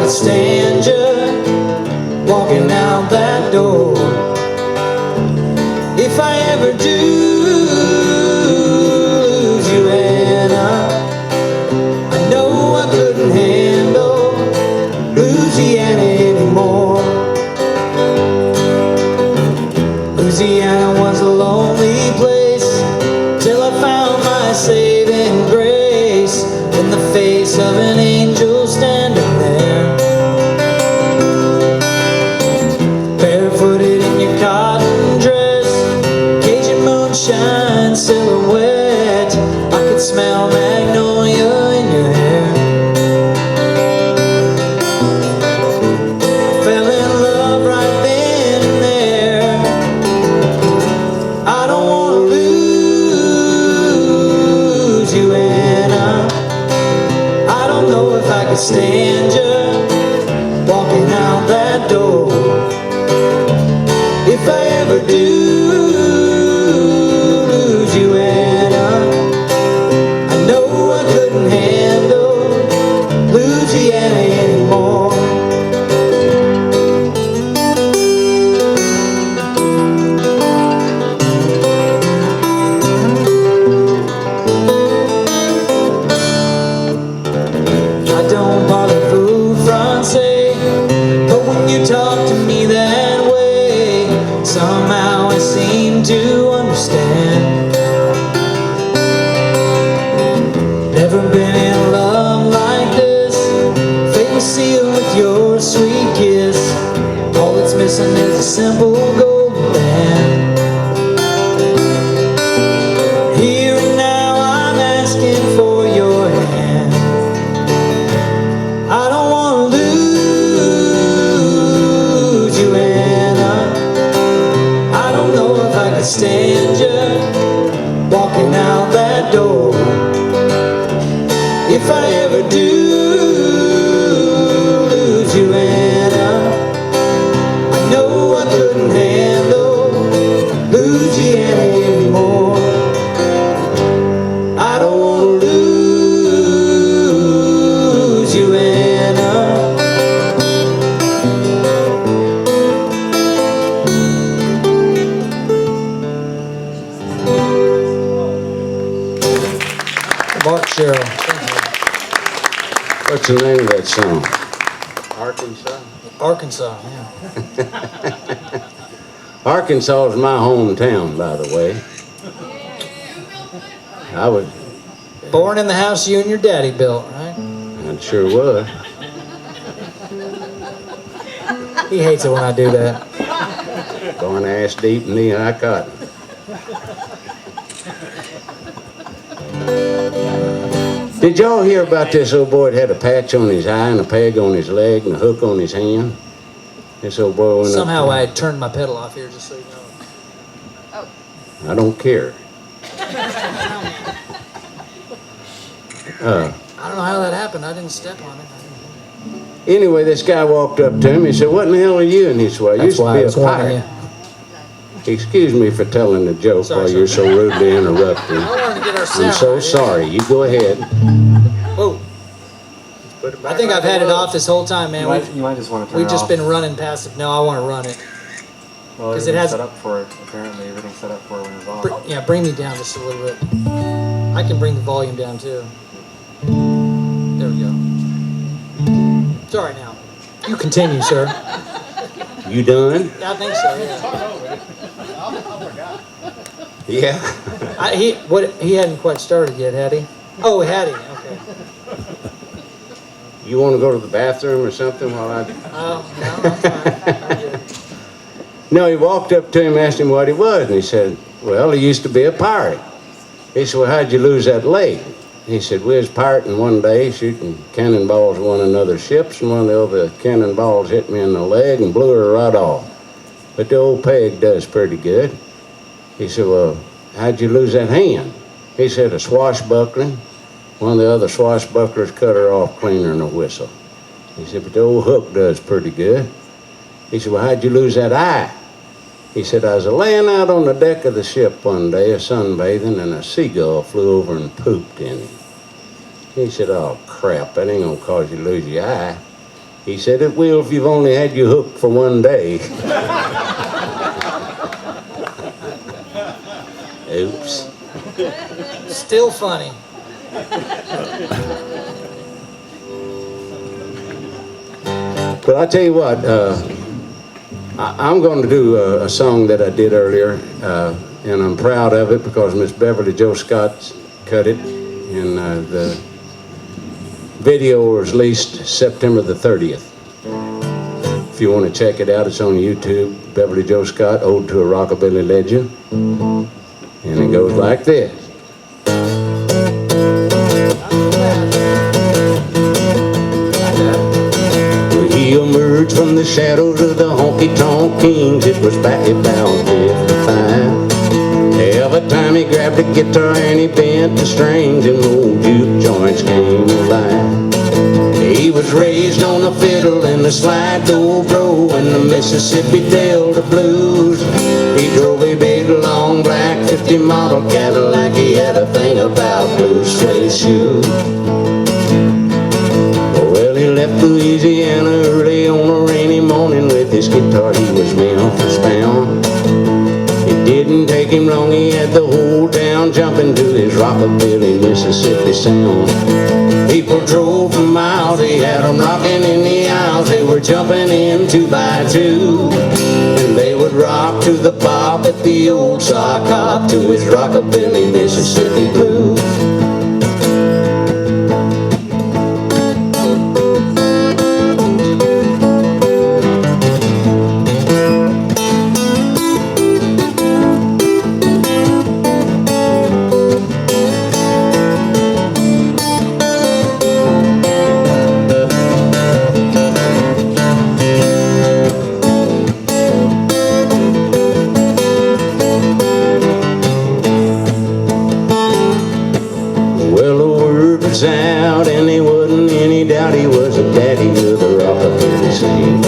Stand you walking out that door. If I ever do lose you, Anna, I know I couldn't handle Louisiana anymore. Louisiana was a lonely place till I found my saving grace in the face of an angel standing there. Cotton dress, Cajun moonshine silhouette. I could smell magnolia in your hair. I fell in love right then and there. I don't want to lose you, Anna. I don't know if I could stand you walking out that door. If I ever do lose you, Anna, I know I couldn't handle Louisiana anymore. I don't parle français, but when you talk to me that way, somehow I seem to understand. Never been in love like this. Fate was sealed with your sweet kiss. All that's missing is a simple golden band. Here and now I'm asking for your hand. I don't want to lose you, Anna. I don't know if I could stand you walking out that door. If I ever do lose you, Anna, I know I couldn't handle Louisiana anymore. I don't want to lose you, Anna. Mark Sherrill. What's the name of that song? Arkansas? Arkansas, yeah. Arkansas is my hometown, by the way. I was, Born in the house you and your daddy built, right? I sure was. He hates it when I do that. Going ass deep in the high cotton. Did y'all hear about this old boy that had a patch on his eye and a peg on his leg and a hook on his hand? This old boy went Somehow up I had turned my pedal off here, just so you know. Oh, I don't care. I don't know how that happened. I didn't step on it. Anyway, this guy walked up to him. He said, "What in the hell are you?" And he said, "Well, I used to be a pirate." Excuse me for telling the joke while you're so rudely interrupting. I wanted to get our sound I'm so right. sorry. You go ahead. Whoa. I think I've had it off this whole time, man. You might just want to turn We've it just off. been running past it. No, I want to run it. Well, 'cause it everything's has- set up for it. Apparently, everything's set up for it when it's off. Yeah, bring me down just a little bit. I can bring the volume down too. There we go. It's all right now. You continue, sir. You done? Yeah, I think so. Yeah. Yeah. He hadn't quite started yet, had he? Oh, had he? Okay. You want to go to the bathroom or something while I... Oh, no, I'm fine. I'm good. No, he walked up to him, asked him what he was, and he said, "Well, he used to be a pirate." He said, "Well, how'd you lose that leg?" He said, "We was pirating one day, shooting cannonballs at one another's ships, and one of the other cannonballs hit me in the leg and blew her right off. But the old peg does pretty good." He said, "Well, how'd you lose that hand?" He said, "A swashbuckling. One of the other swashbucklers cut her off cleaner than a whistle." He said, "But the old hook does pretty good." He said, "Well, how'd you lose that eye?" He said, "I was laying out on the deck of the ship one day, sunbathing, and a seagull flew over and pooped in him." He said, "Oh, crap, that ain't gonna cause you to lose your eye." He said, "It will if you've only had your hook for one day." Oops. Still funny. But I tell you what, I'm going to do a song that I did earlier, and I'm proud of it because Miss Beverly Joe Scott cut it, and the video was released September the 30th. If you want to check it out, it's on YouTube, Beverly Joe Scott, Ode to a Rockabilly Legend, and it goes like this. He emerged from the shadows of the honky-tonk kings. It was back about 55. Every time he grabbed a guitar and he bent the strings, and old juke joints came alive. He was raised on a fiddle and the slide dobro in the Mississippi Delta blues. He drove a big long black 50 model Cadillac. He had a thing about blue suede shoes. Well, he left Louisiana early on a rainy morning with his guitar. He was Memphis bound. It didn't take him long, he had the whole town jumping to his rockabilly Mississippi sound. People drove for miles, he had them rocking in the aisles. They were jumping in 2 by 2, and they would rock to the bop at the old sock hop to his rockabilly Mississippi blues. Out, and there wasn't any doubt he was a daddy of the rockabilly scene.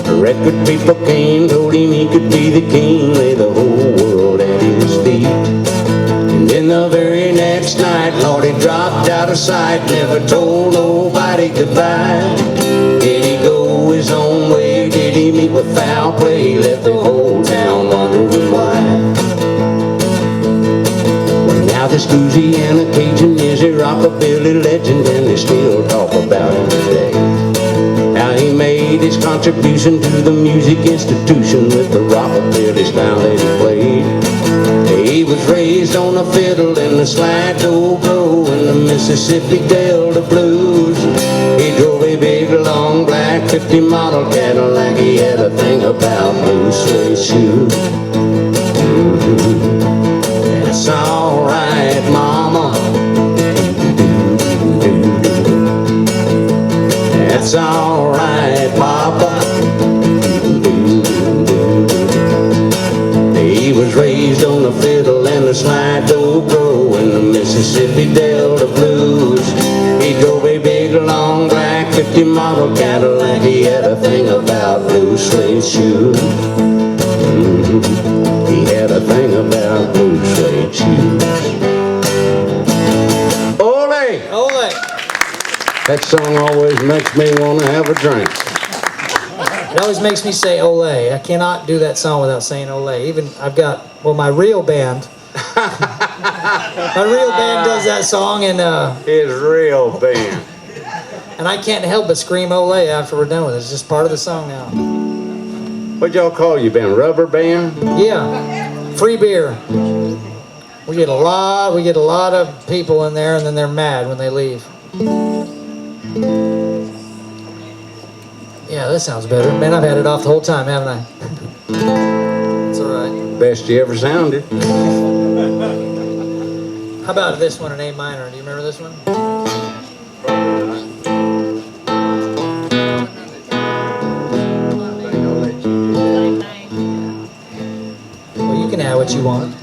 The record people came, told him he could be the king, lay the whole world at his feet. And then the very next night, Lord, he dropped out of sight, never told nobody goodbye. Did he go his own way? Did he meet with foul play? Left the whole town wondering why. Now this Louisiana Cajun is a rockabilly legend, and they still talk about him today. How he made his contribution to the music institution with the rockabilly style that he played. He was raised on a fiddle in the slide dobro in the Mississippi Delta blues. He drove a big long black 50 model Cadillac. He had a thing about blue suede shoes. That's all right, mama. That's all right, papa. He was raised on a slide door grow in the Mississippi Delta blues. He drove a big long black 50 model Cadillac. He had a thing about blue suede shoes. He had a thing about blue suede shoes. Ole! Ole. That song always makes me want to have a drink. It always makes me say ole. I cannot do that song without saying ole. Even I've got, well, my real band. My real band does that song, and His real band. and I can't help but scream ole after we're done with it. It's just part of the song now. What y'all call you band? Rubber band? Yeah, free beer. We get a lot of people in there, and then they're mad when they leave. Yeah, that sounds better. Man, I've had it off the whole time, haven't I? It's all right. Best you ever sounded. How about this one in A minor? Do you remember this one? Well, you can have what you want.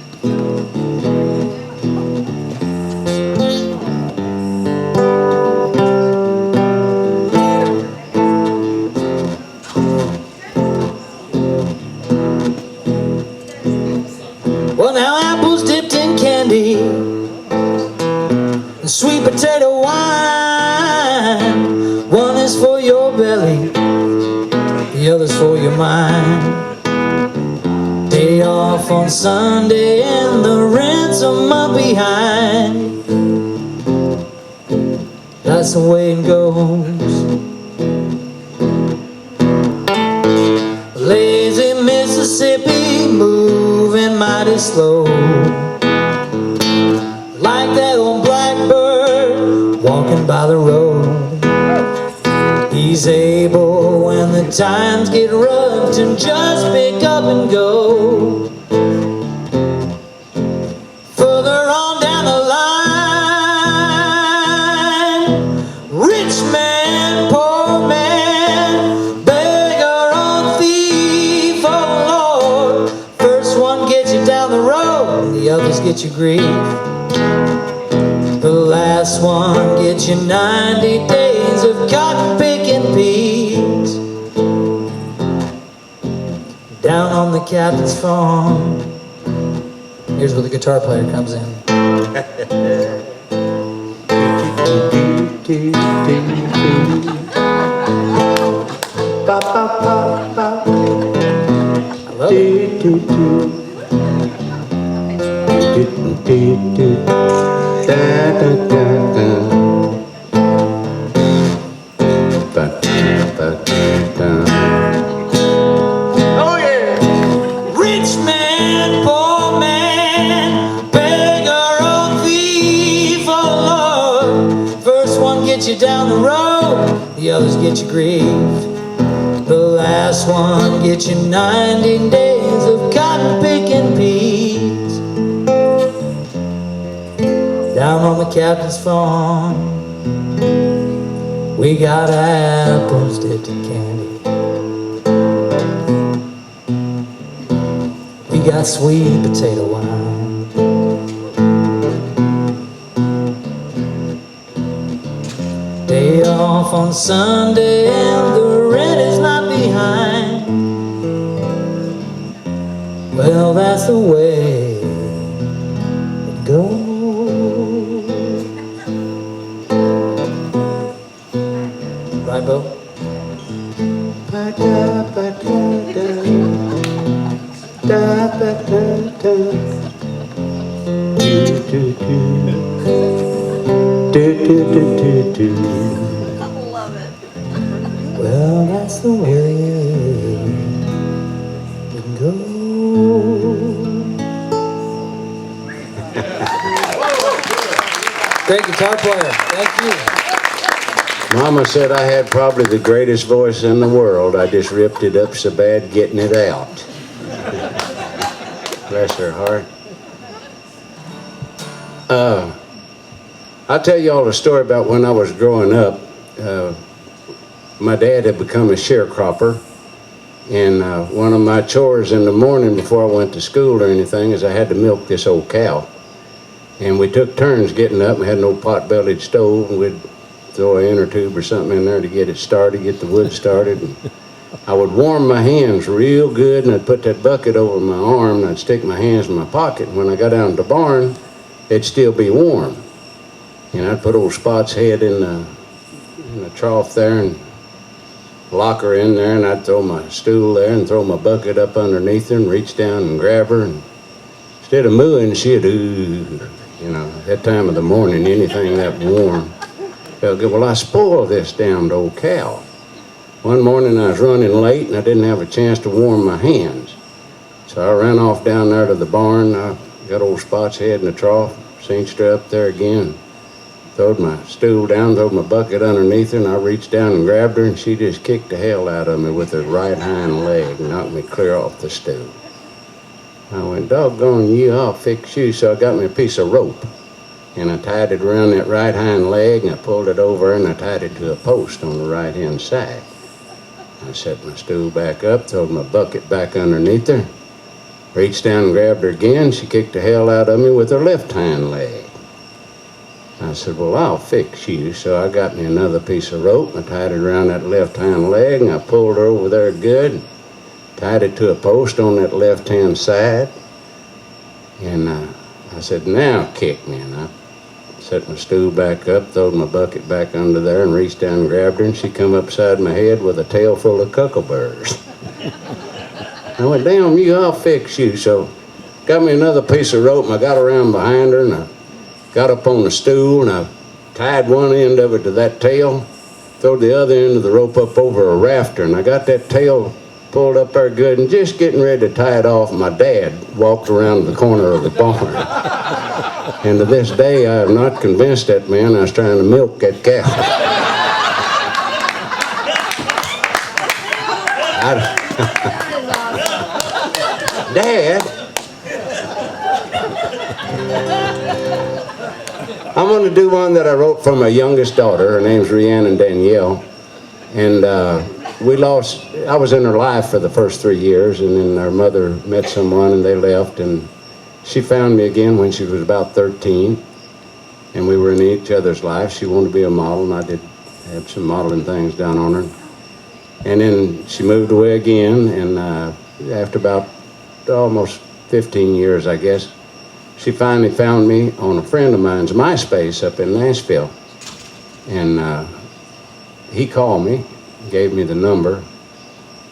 Well, now apples dipped in candy, and sweet potato wine. One is for your belly, the other's for your mind. Day off on Sunday and the rent's a month behind. That's the way it goes. Lazy Mississippi moving mighty slow, like that old blackbird walking by the road. He's able when the times get rough to just pick up and go. Further on down the line, rich man, poor man, beggar or thief, oh Lord. First one gets you down the road, the others get you grief. The last one gets you 90 days of cotton picking peas. Down on the captain's farm. Here's where the guitar player comes in. I love it. Oh yeah! Rich man, poor man, beggar or thief, oh Lord. First one gets you down the road, the others get you grief. The last one gets you 90 days of cotton picking peas. Down on the captain's farm, we got apples dipped in candy. We got sweet potato wine. Day off on Sunday and the rent is not behind. Well, that's the way it goes. Right, Bo? I love it. Well, that's the way it goes. Great guitar player. Thank you. Mama said I had probably the greatest voice in the world. I just ripped it up so bad getting it out. Bless her heart. I'll tell you all a story about when I was growing up. My dad had become a sharecropper And one of my chores in the morning before I went to school or anything is I had to milk this old cow. And we took turns getting up. We had an old pot-bellied stove, and we'd throw an inner tube or something in there to get it started, get the wood started. And I would warm my hands real good, and I'd put that bucket over my arm, and I'd stick my hands in my pocket. And when I got down to the barn, it'd still be warm. And I'd put old Spot's head in the trough there and lock her in there, and I'd throw my stool there and throw my bucket up underneath her and reach down and grab her. And instead of mooing, she'd ooh. You know, that time of the morning, anything that warm felt good. Well, I spoiled this damned old cow. One morning I was running late and I didn't have a chance to warm my hands. So I ran off down there to the barn. I got old Spot's head in the trough, cinched her up there again, throwed my stool down, throwed my bucket underneath her, and I reached down and grabbed her, and she just kicked the hell out of me with her right hind leg and knocked me clear off the stool. I went, doggone you, I'll fix you. So I got me a piece of rope, and I tied it around that right hind leg, and I pulled it over, and I tied it to a post on the right-hand side. I set my stool back up, throwed my bucket back underneath her, reached down and grabbed her again. She kicked the hell out of me with her left hind leg. I said, well, I'll fix you. So I got me another piece of rope, and I tied it around that left hind leg, and I pulled her over there good, tied it to a post on that left-hand side, and I said, now kick me. And I set my stool back up, throwed my bucket back under there, and reached down and grabbed her, and she come upside my head with a tail full of cuckleburrs. I went, damn you, I'll fix you. So got me another piece of rope, and I got around behind her, and I got up on the stool, and I tied one end of it to that tail, throwed the other end of the rope up over a rafter, and I got that tail pulled up there good, and just getting ready to tie it off, my dad walked around the corner of the barn. And to this day, I have not convinced that man I was trying to milk that cow. Dad, I'm going to do one that I wrote for my youngest daughter. Her name's Rhiannon Danielle. And I was in her life for the first 3 years, and then her mother met someone and they left, and she found me again when she was about 13, and we were in each other's lives. She wanted to be a model, and I did have some modeling things done on her. And then she moved away again, and after about almost 15 years, I guess, she finally found me on a friend of mine's MySpace up in Nashville. And he called me, gave me the number,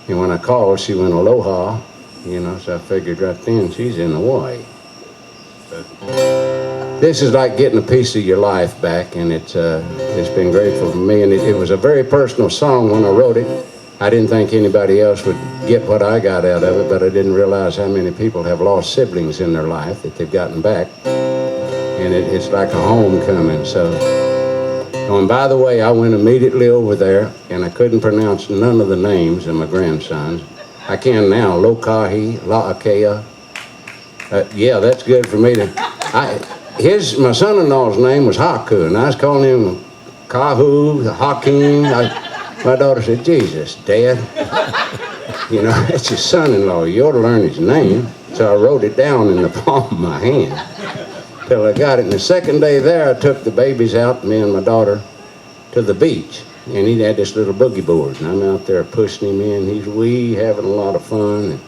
and when I called, she went aloha, you know, so I figured right then she's in Hawaii. But this is like getting a piece of your life back, and it's been grateful for me, and it was a very personal song when I wrote it. I didn't think anybody else would get what I got out of it, but I didn't realize how many people have lost siblings in their life that they've gotten back, and it's like a homecoming. So, oh, and by the way, I went immediately over there, and I couldn't pronounce none of the names of my grandsons. I can now. Lokahi, La'akea. Yeah, that's good for me to. My son-in-law's name was Haku, and I was calling him Kahu, Hakim. My daughter said, Jesus, Dad, you know, it's your son-in-law. You ought to learn his name. So I wrote it down in the palm of my hand till I got it. And the second day there, I took the babies out, me and my daughter, to the beach. And he had this little boogie board, and I'm out there pushing him in. He's wee, having a lot of fun, and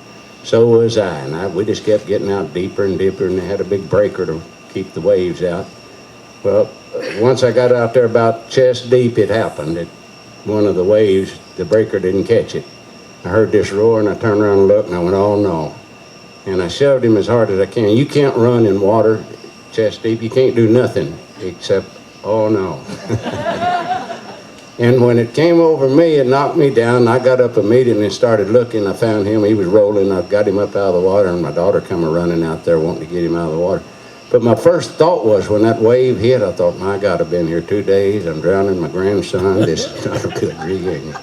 so was I. And we just kept getting out deeper and deeper, and they had a big breaker to keep the waves out. Well, once I got out there about chest deep, it happened. One of the waves, the breaker didn't catch it. I heard this roar, and I turned around and looked, and I went, oh no. And I shoved him as hard as I can. You can't run in water chest deep. You can't do nothing except, oh no. And when it came over me, it knocked me down. I got up immediately and started looking. I found him. He was rolling. I got him up out of the water, and my daughter come running out there wanting to get him out of the water. But my first thought was when that wave hit, I thought, my God, I've been here 2 days. I'm drowning my grandson. This is not a good reunion.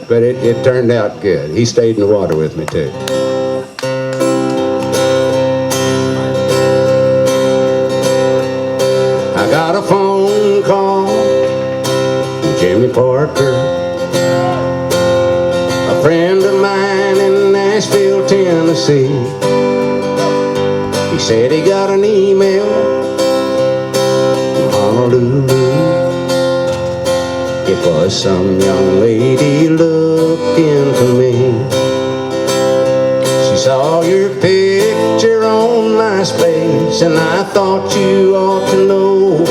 But it turned out good. He stayed in the water with me, too. I got a phone call from Jimmy Parker, a friend of mine Tennessee. He said he got an email from Honolulu. It was some young lady looking for me. She saw your picture on MySpace, and I thought you ought to know.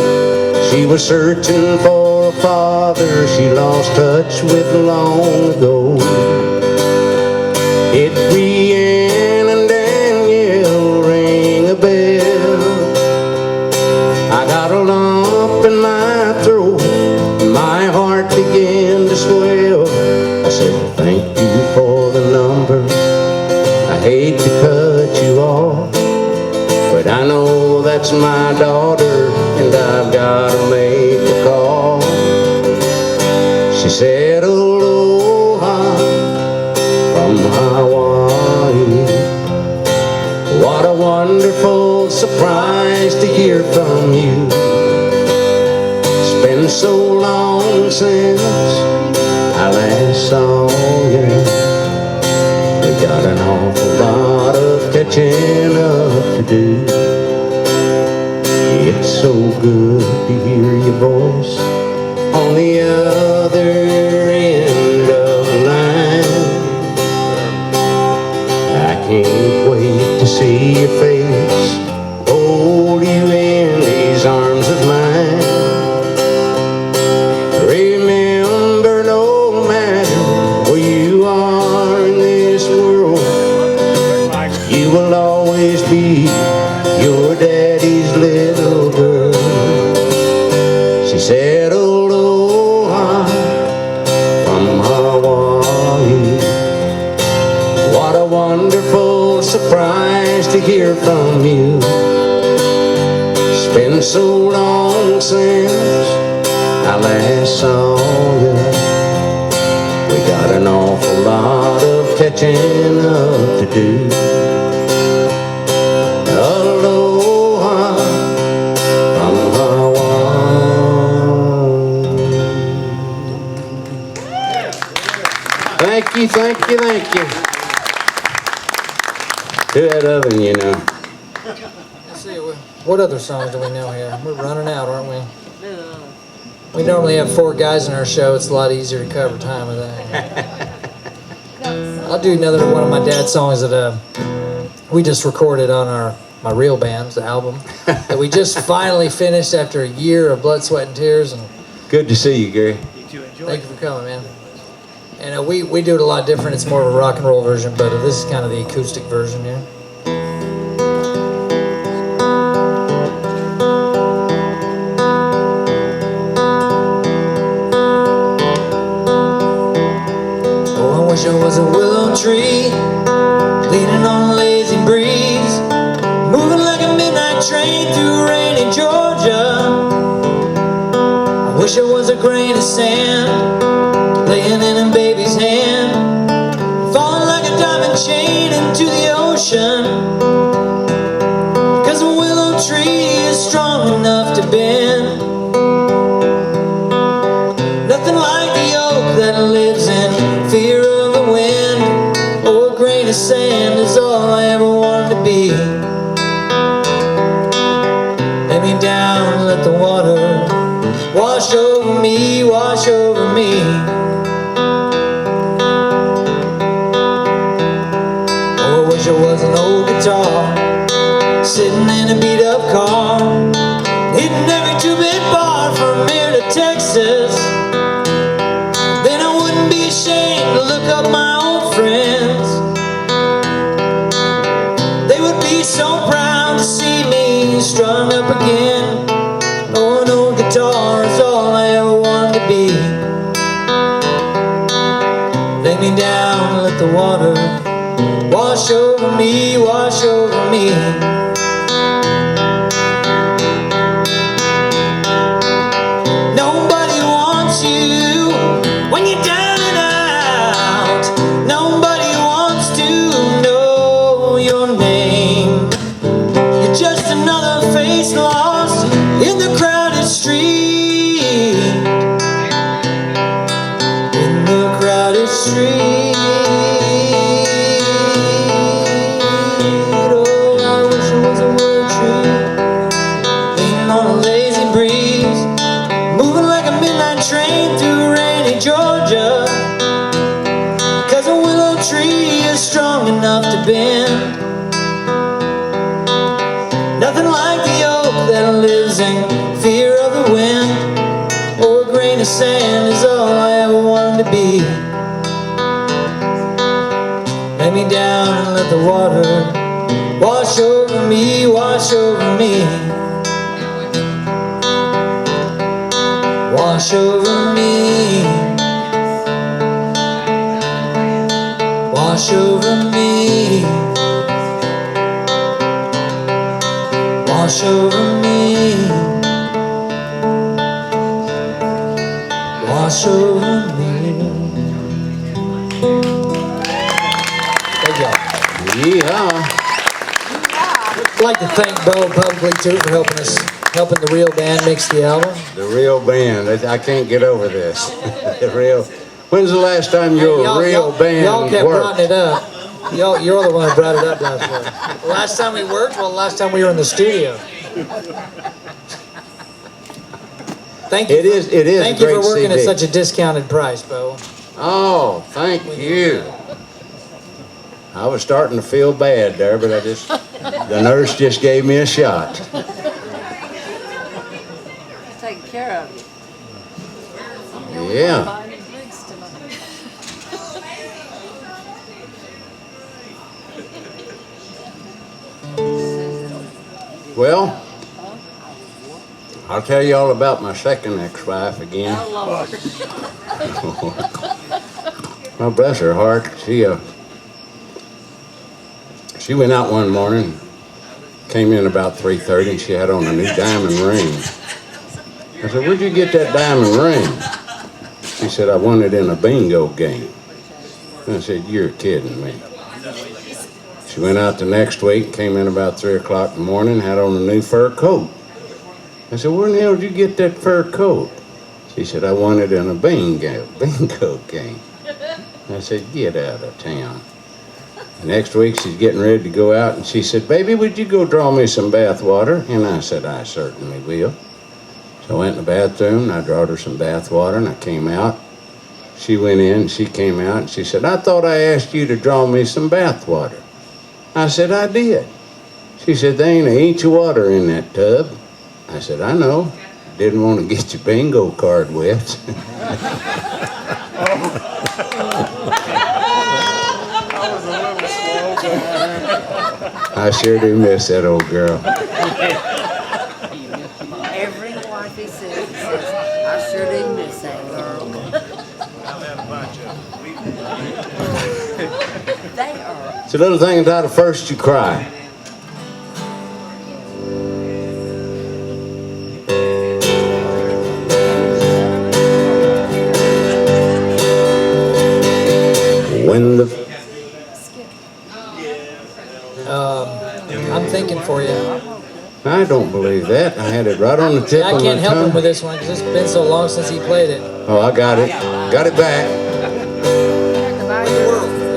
She was searching for a father she lost touch with long ago. Did Brianne and Danielle ring a bell? I got a lump in my throat, my heart began to swell. I said, thank you for the number. I hate to cut you off, but I know that's my daughter, and I've got to make a call. She said, aloha from Hawaii. What a wonderful surprise to hear from you. It's been so long since I last saw you. We got an awful lot of catching up to do. It's so good to hear your voice on the other end of the line. I can't wait to see your face, hold you in these arms of mine. Remember, no matter where you are in this world, you will always be your daddy's little girl. She said, aloha from Hawaii. What a wonderful surprise to hear from you. It's been so long since I last saw you. We got an awful lot of catching up to do. Aloha from Hawaii. Thank you, thank you, thank you. To that oven, you know. Let's see, what other songs do we know here? We're running out, aren't we? We normally have 4 guys in our show. It's a lot easier to cover time with that. I'll do another one of my dad's songs that we just recorded on my real band's album that we just finally finished after a year of blood, sweat, and tears. And Good to see you, Gary. thank you for coming, man. And we do it a lot different. It's more of a rock and roll version, but this is kind of the acoustic version here. Oh, I wish I was a willow tree, leaning on a lazy breeze, moving like a midnight train through rainy Georgia. I wish I was a grain of sand, laying in a baby's hand, falling like a diamond chain into the ocean. 'Cause a willow tree is strong enough to bend, nothing like the oak that lives in fear of the wind. Oh, a grain of sand is all I ever wanted to be. Lay me down and let the water wash over me, wash over me. Oh, I wish I was an old guitar, sitting in a beat-up car, hitting every 2-bit bar from here to Texas. Then I wouldn't be ashamed to look up my old friends. They would be so proud to see me strung up again. Oh, an old guitar is all I ever wanted to be. Lay me down and let the water wash over me, wash over me. Nobody wants you when you're down and out. Nobody wants to know your name. You're just another face lost in the crowded street. In the crowded street. midnight train through rainy Georgia, 'cause a willow tree is strong enough to bend. Nothing like the oak that lives in fear of the wind. Oh, a grain of sand is all I ever wanted to be. Lay me down and let the water wash over me, wash over me. Wash over me. Wash over me. Wash over me. Wash over me. Thank y'all. Yeah. I'd like to thank Bo publicly too for helping the real band mix the album. The real band. I can't get over this. The real. When's the last time your real band Y'all kept worked? brought it up. You're the one who brought it up last week. The last time we worked, well, the last time we were in the studio. Thank you. It is. Thank a you great for working CD. at such a discounted price, Bo. Oh, thank you. I was starting to feel bad there, but the nurse just gave me a shot. Taking care of you. Yeah. Buying the drinks tonight. Well, I'll tell you all about my second ex-wife again. Oh, Lord. Well, bless her heart. She went out one morning, came in about 3:30, and she had on a new diamond ring. I said, "Where'd you get that diamond ring?" She said, "I won it in a bingo game." And I said, "You're kidding me." She went out the next week, came in about 3 o'clock in the morning, had on a new fur coat. I said, "Where in the hell did you get that fur coat?" She said, "I won it in a bingo game." I said, "Get out of town." The next week, she's getting ready to go out, and she said, "Baby, would you go draw me some bath water?" And I said, "I certainly will." So I went in the bathroom, and I drawed her some bath water, and I came out. She went in, and she came out, and she said, "I thought I asked you to draw me some bath water." I said, "I did." She said, "There ain't an inch of water in that tub." I said, "I know. Didn't want to get your bingo card wet." I sure do miss that old girl. Every wife he says, I sure do miss that girl. They are. It's a little thing entitled First You Cry. When the I'm thinking for you. I don't believe that. I had it right on the tip I of my can't help him tongue. with this one because it's been so long since he played it. Oh, I got it. Got it back.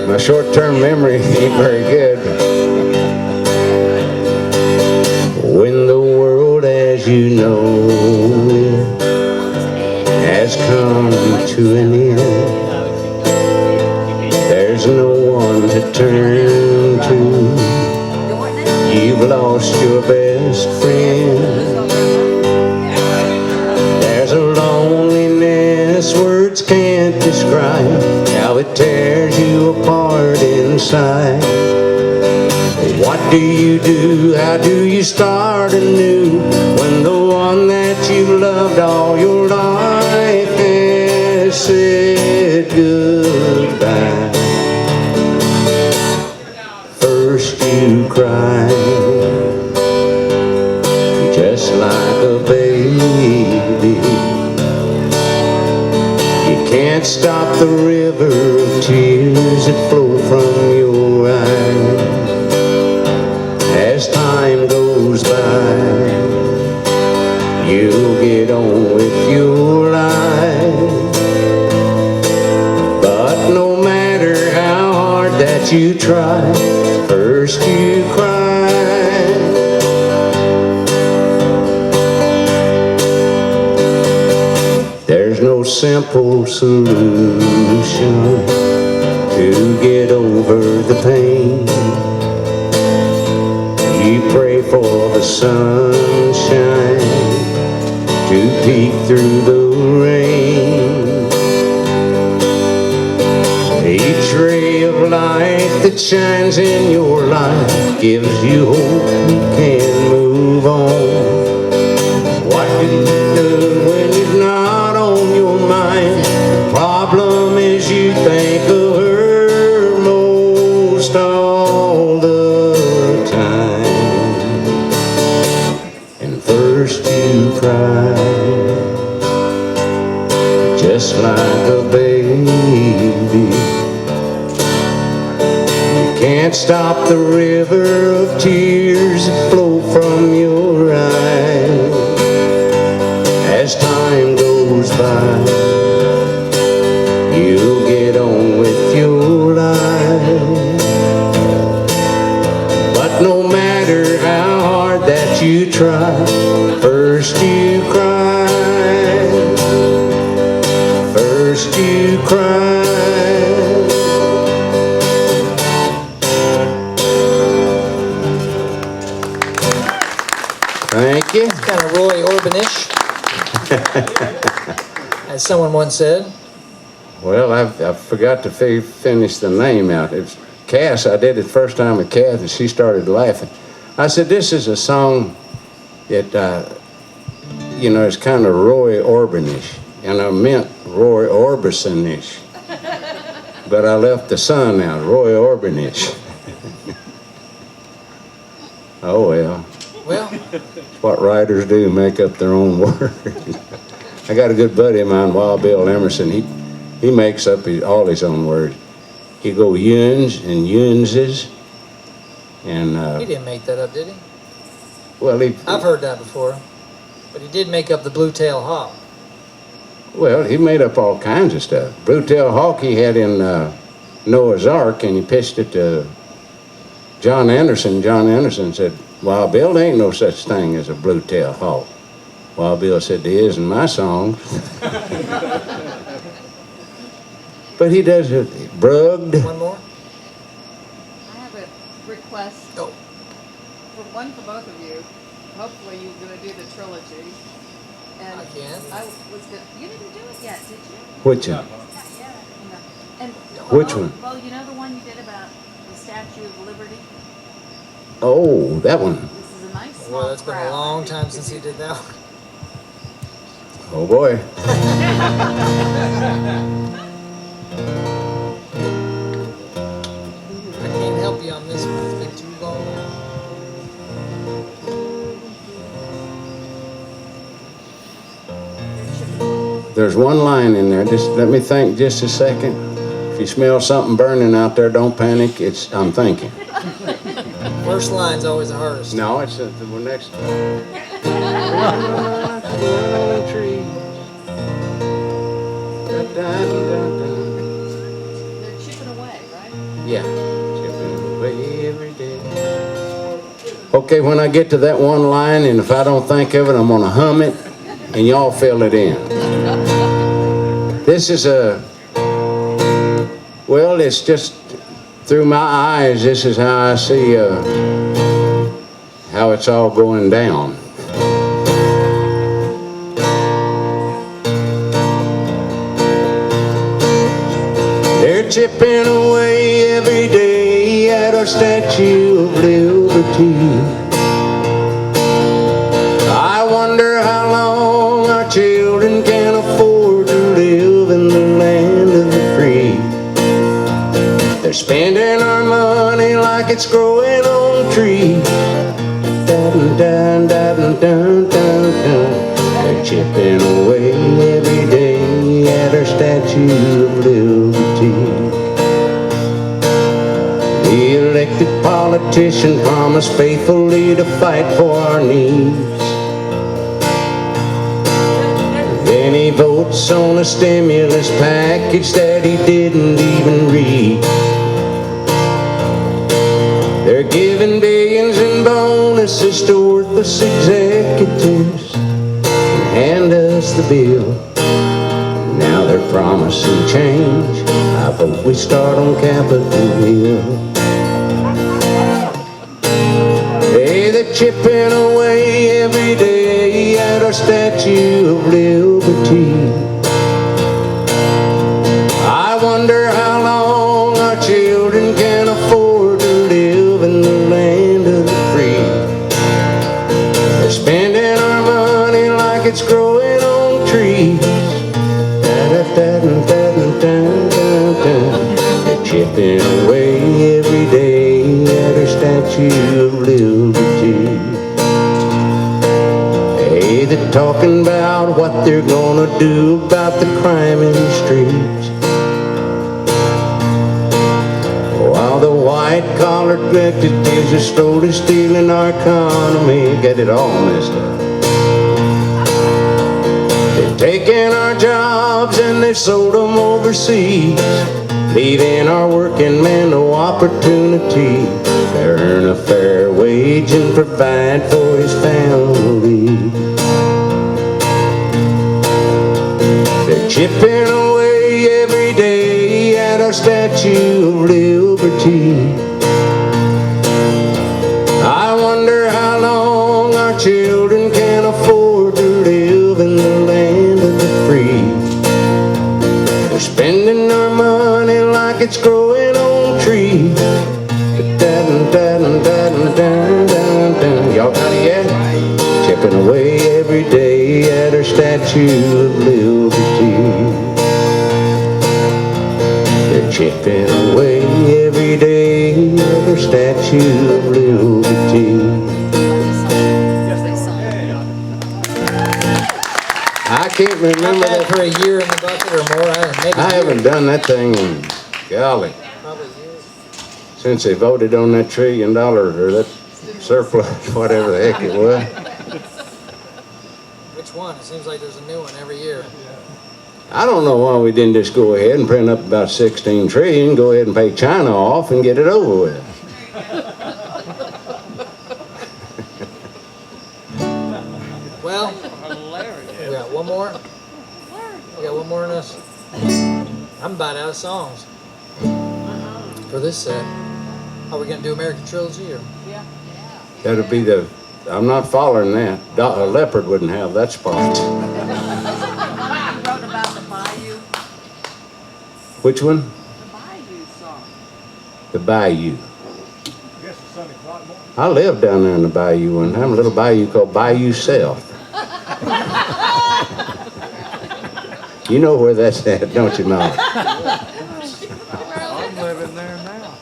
My short-term memory ain't very good. When the world, as you know, has come to an end, there's no one to turn to. You've lost your best friend. There's a loneliness words can't describe, how it tears you apart inside. What do you do? How do you start anew when the one that you loved all your life has said goodbye? First you cry, just like a baby. You can't stop the river of tears that flow from your eyes. As time goes by, you'll get on with your life. But no matter how hard that you try, first you cry. There's no simple solution to get over the pain. You pray for the sunshine to peek through the rain. Each ray of light that shines in your life gives you hope you can move on. What do you do when you're not on your mind? The problem is you think of her most all the time. And first you cry, just like a baby. You can't stop the river of tears that flow from your eyes. As time goes by, you'll get on with your life. But no matter how hard that you try, first you cry, first you cry. Thank you. It's kind of Roy Orbanish, as someone once said. Well, I forgot to finish the name out. It's Cass. I did it first time with Cass, and she started laughing. I said, this is a song that, you know, it's kind of Roy Orbanish, and I meant Roy Orbison-ish. But I left the son out, Roy Orbanish. Oh, well. Well, It's what writers do, make up their own words. I got a good buddy of mine, Wild Bill Emerson. He makes up all his own words. He go yuns and yunses, and he didn't make that up, did he? well, I've heard that before, but he did make up the blue-tail hawk. Well, he made up all kinds of stuff. Blue-tail hawk he had in Noah's Ark, and he pitched it to John Anderson. John Anderson said, "Wild Bill, there ain't no such thing as a blue-tail hawk." Wild Bill said, "There is in my songs." But he does it, brugged. One more? I have a request. Oh. For one for both of you. Hopefully you're going to do the trilogy. And I can. I was going you didn't do it yet, did you? Which one? Yeah. And Which one? Well, you know the one you did about the Statue of Liberty? Oh, that one. This is a nice small Well, it's been a crowd. long time since he did that one. Oh, boy. I can't help you on this one. It's been too long. There's one line in there. Just let me think just a second. If you smell something burning out there, don't panic. I'm thinking. First line's always the hardest. No, it's the next. They're chipping away, right? Yeah. Chipping away every day. Okay, when I get to that one line, and if I don't think of it, I'm gonna hum it, and y'all fill it in. This is well, it's just through my eyes, this is how I see how it's all going down. They're chipping away every day at our Statue of Liberty. I wonder how long our children can afford to live in the land of the free. They're spending our money like it's growing on trees. Dun, dun, dun, dun, dun, dun. They're chipping away every day at our Statue of Liberty. The elected politician promised faithfully to fight for our needs. Then he votes on a stimulus package that he didn't even read. They're giving billions in bonuses to worthless executives and hand us the bill. promising change. I vote we start on Capitol Hill. Hey, they're chipping away every day at our Statue of Liberty. I wonder how long our children can afford to live in the land of the free. They're spending our money like it's growing on trees. They're chipping away every day at our Statue of Liberty. Hey, they're talking about what they're gonna do about the crime in the streets. While the white-collar executives are slowly stealing our economy, get it all messed up. They're taking our jobs and they've sold them overseas, leaving our working man no opportunity to earn a fair wage and provide for his family. They're chipping away every day at our Statue of Liberty. I wonder how long our children can afford to live in the land of the free. They're spending our money like it's growing on trees. Y'all got it yet? Chipping away every day at our Statue of Liberty. They're chipping away every day at our Statue of Liberty. I can't remember Had that. for a year in the bucket or more. Maybe I haven't done that thing in, golly, probably years. since they voted on that $1 trillion or that surplus, whatever the heck it was. Which one? It seems like there's a new one every year. I don't know why we didn't just go ahead and print up about 16 trillion, go ahead and pay China off and get it over with. Well, we got one more. We got one more in us. I'm about out of songs for this set. Are we gonna do American Trilogy or? That'll be the, I'm not following that. A leopard wouldn't have that spot. You wrote about the bayou. Which one? The bayou song. The Bayou. I lived down there in the Bayou one time, a little bayou called Bayou Self. You know where that's at, don't you, Molly? I'm living there now.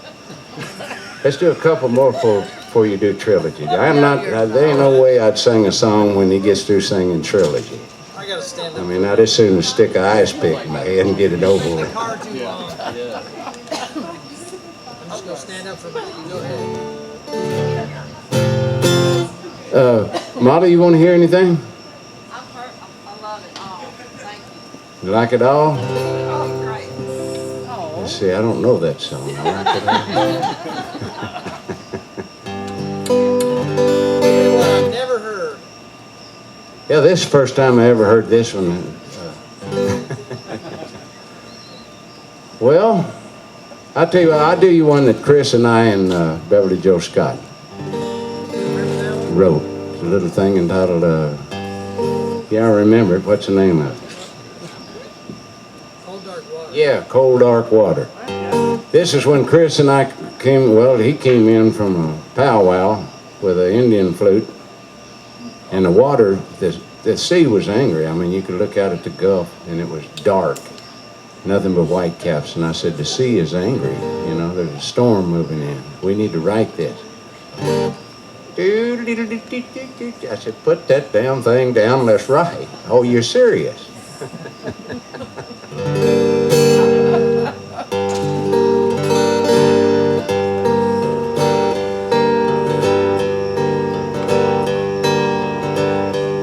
Let's do a couple more before you do Trilogy. I'm not, there ain't no way I'd sing a song when he gets through singing Trilogy. I gotta stand up. I mean, I'd as soon stick an ice pick in my head and get it over with. Car too long. I'm just gonna stand up for a minute. You go ahead. Molly, you want to hear anything? I love it all. Thank you. You like it all? Oh, great. Let's see, I don't know that song. I like it all. One I've never heard. Yeah, this is the first time I ever heard this one. Well, I'll tell you what, I'll do you one that Kris and I and Beverly Joe Scott wrote. It's a little thing entitled, yeah, I remember it. What's the name of it? Cold Dark Water. Yeah, Cold Dark Water. This is when Kris and I came, well, he came in from a powwow with an Indian flute, and the water, the sea was angry. I mean, you could look out at the Gulf, and it was dark, nothing but white caps. And I said, the sea is angry. You know, there's a storm moving in. We need to write this. I said, put that damn thing down, let's write. Oh, you're serious?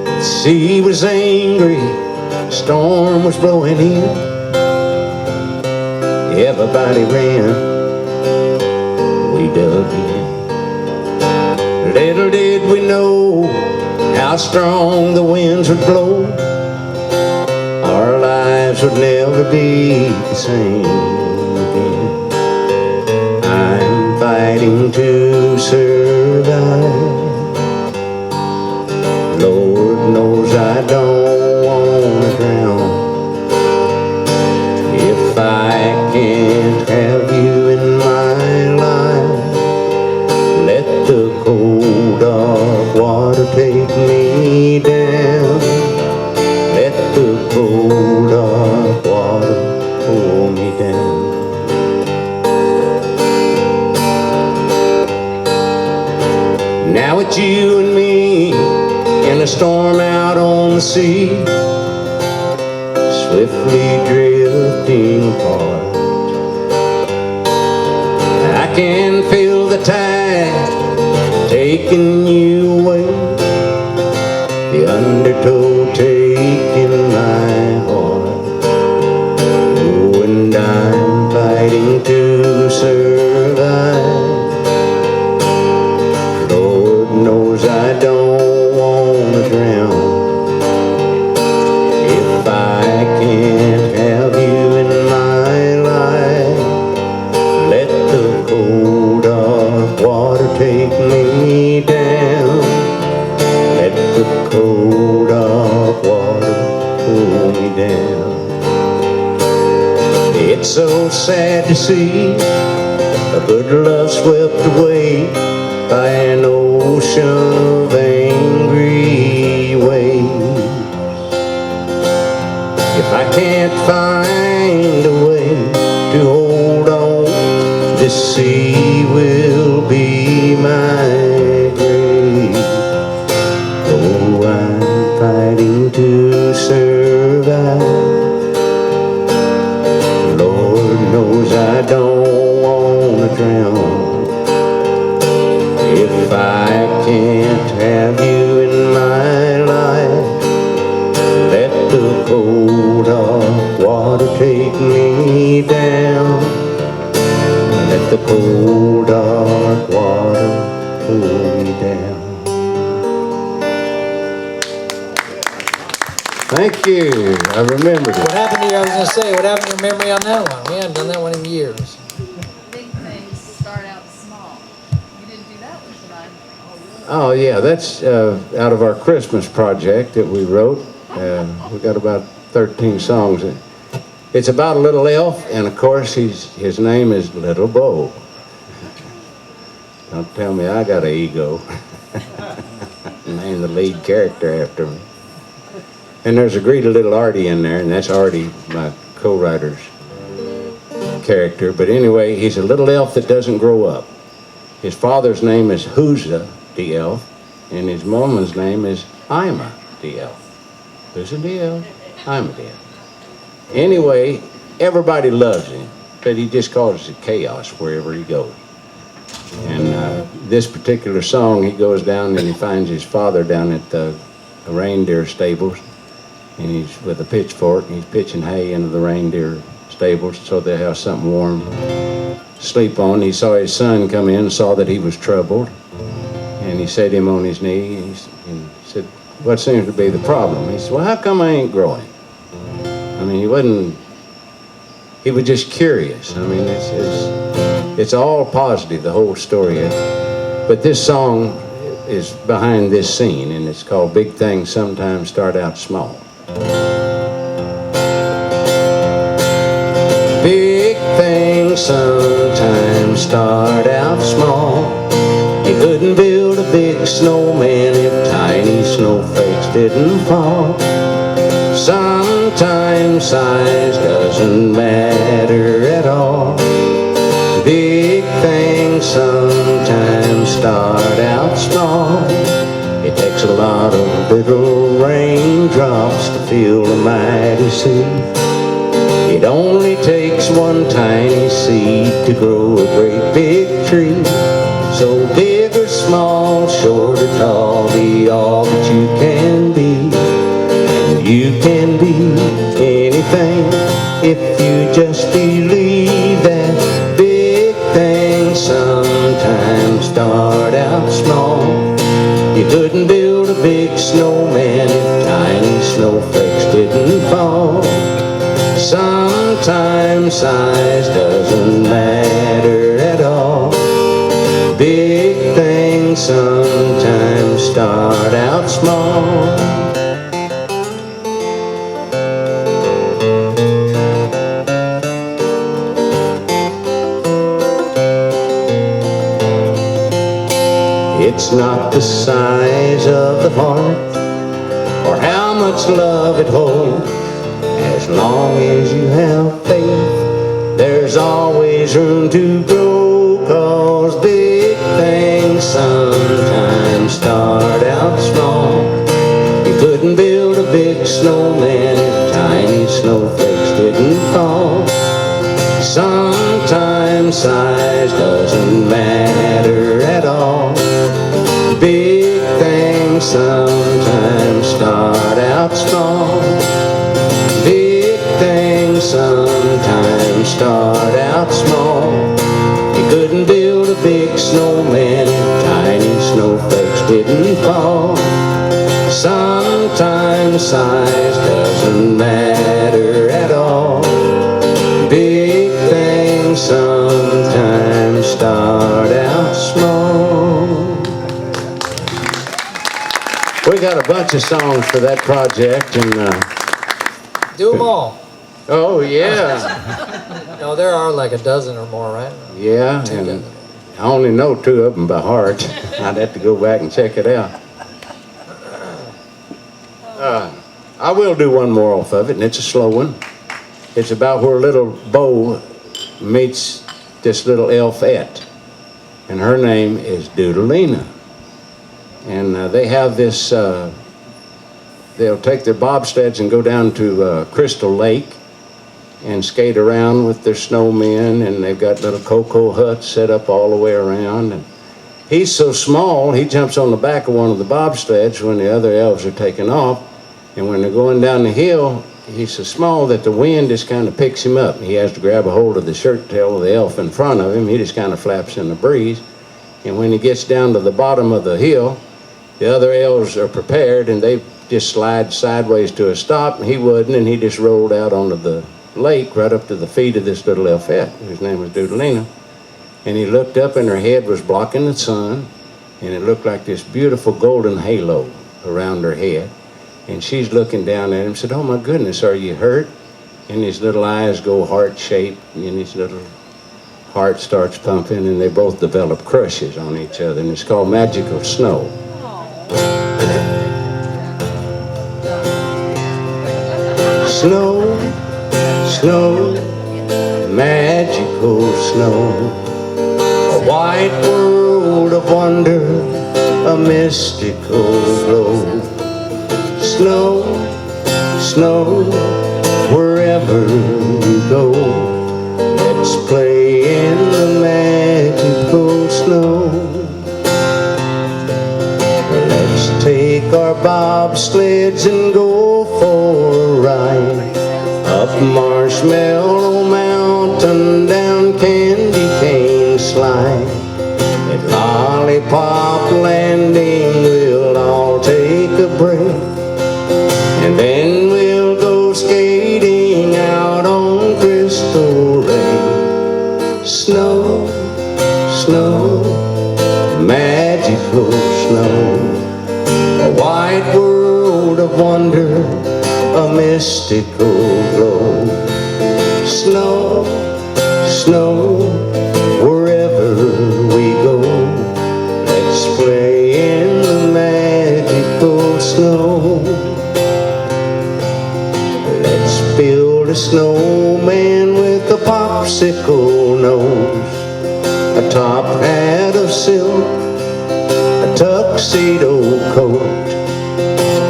The sea was angry, storm was blowing in. Everybody ran, we dug in. Little did we know how strong the winds would blow. Our lives would never be the same again. I'm fighting to survive. Lord knows I don't want to drown. If I can't have you in my life, let the cold dark water take me down. Let the cold dark water pull me down. Now it's you and me in a storm out on the sea, swiftly drifting apart. I can feel the tide taking you away, the undertow taking my heart. Oh, and I'm fighting to survive. Lord knows I don't want to drown. If I can't have you in my life, let the cold dark water take me down. Let the cold dark water pull me down. It's so sad to see a good love swept away by an ocean of angry waves. If I can't find a way to hold on, this sea will be my grave. Oh, I'm fighting to survive. Lord knows I don't want to drown. If I can't have you in my life, let the cold dark water take me down. Let the cold dark water pull me down. Thank you. I remembered What it. happened to you? I was going to say, what happened to your memory on that one? We haven't done that one in years. Big things start out small. You didn't do that one tonight. Oh yeah, that's out of our Christmas project that we wrote. We got about 13 songs. It's about a little elf, and of course his name is Little Bo. Don't tell me I got an ego. Name the lead character after me. And there's a greedy little Artie in there, and that's Artie, my co-writer's character. But anyway, he's a little elf that doesn't grow up. His father's name is Hooza the elf, and his mama's name is Ima the elf. Hooza the elf, Ima the elf. Anyway, everybody loves him, but he just causes chaos wherever he goes. And this particular song, he goes down and he finds his father down at the reindeer stables, and he's with a pitchfork and he's pitching hay into the reindeer stables so they have something warm to sleep on. He saw his son come in, saw that he was troubled, and he set him on his knee and said, "What seems to be the problem?" He said, "Well, how come I ain't growing?" I mean, he was just curious. I mean, it's all positive, the whole story. But this song is behind this scene, and it's called Big Things Sometimes Start Out Small. Big things sometimes start out small. You couldn't build a big snowman if tiny snowflakes didn't fall. Sometimes size doesn't matter at all. Big things sometimes start out small. It takes a lot of little raindrops to fill a mighty sea. It only takes one tiny seed to grow a great big tree. So big or small, short or tall, be all that you can be. And you can be anything if you just believe that. Big things sometimes start out small. You couldn't build a big snowman if tiny snowflakes didn't fall. Sometimes size doesn't matter at all. Big things sometimes start out small. It's not the size of the heart or how much love it holds. As long as you have faith, there's always room to grow. 'Cause big things sometimes start out small. You couldn't build a big snowman if tiny snowflakes didn't fall. Sometimes size doesn't matter at all. Big things sometimes start out small. Big things sometimes start out small. You couldn't build a big snowman if tiny snowflakes didn't fall. Sometimes size doesn't matter at all. Big things sometimes start out small. We got a bunch of songs for that project, and Do them all. oh yeah, No, there are like a dozen or more, right? yeah, and I only know 2 of them by heart. I'd have to go back and check it out. I will do one more off of it, and it's a slow one. It's about where little Bo meets this little elfette, and her name is Doodalina. And they have this, they'll take their bobsleds and go down to Crystal Lake and skate around with their snowmen, and they've got little cocoa huts set up all the way around. And he's so small, he jumps on the back of one of the bobsleds when the other elves are taking off, and when they're going down the hill, he's so small that the wind just kind of picks him up. He has to grab a hold of the shirt tail of the elf in front of him. He just kind of flaps in the breeze. And when he gets down to the bottom of the hill, the other elves are prepared, and they just slide sideways to a stop, and he wouldn't, and he just rolled out onto the lake right up to the feet of this little elfette, whose name was Doodalina. And he looked up, and her head was blocking the sun, and it looked like this beautiful golden halo around her head. And she's looking down at him and said, "Oh my goodness, are you hurt?" And his little eyes go heart-shaped, and his little heart starts pumping, and they both develop crushes on each other, and it's called Magical Snow. Snow, snow, magical snow, a white world of wonder, a mystical glow. Snow, snow, wherever you go, let's play in the magical snow. Let's take our bobsleds and go for a ride up Marshmallow Mountain, down Candy Cane Slide. At Lollipop Landing we'll all take a break, and then we'll go skating out on Crystal Lake. Snow, snow, magical snow, a white world of wonder, a mystical glow. Snow, snow, wherever we go, let's play in the magical snow. Let's build a snowman with a popsicle nose, a top hat of silk, a tuxedo coat,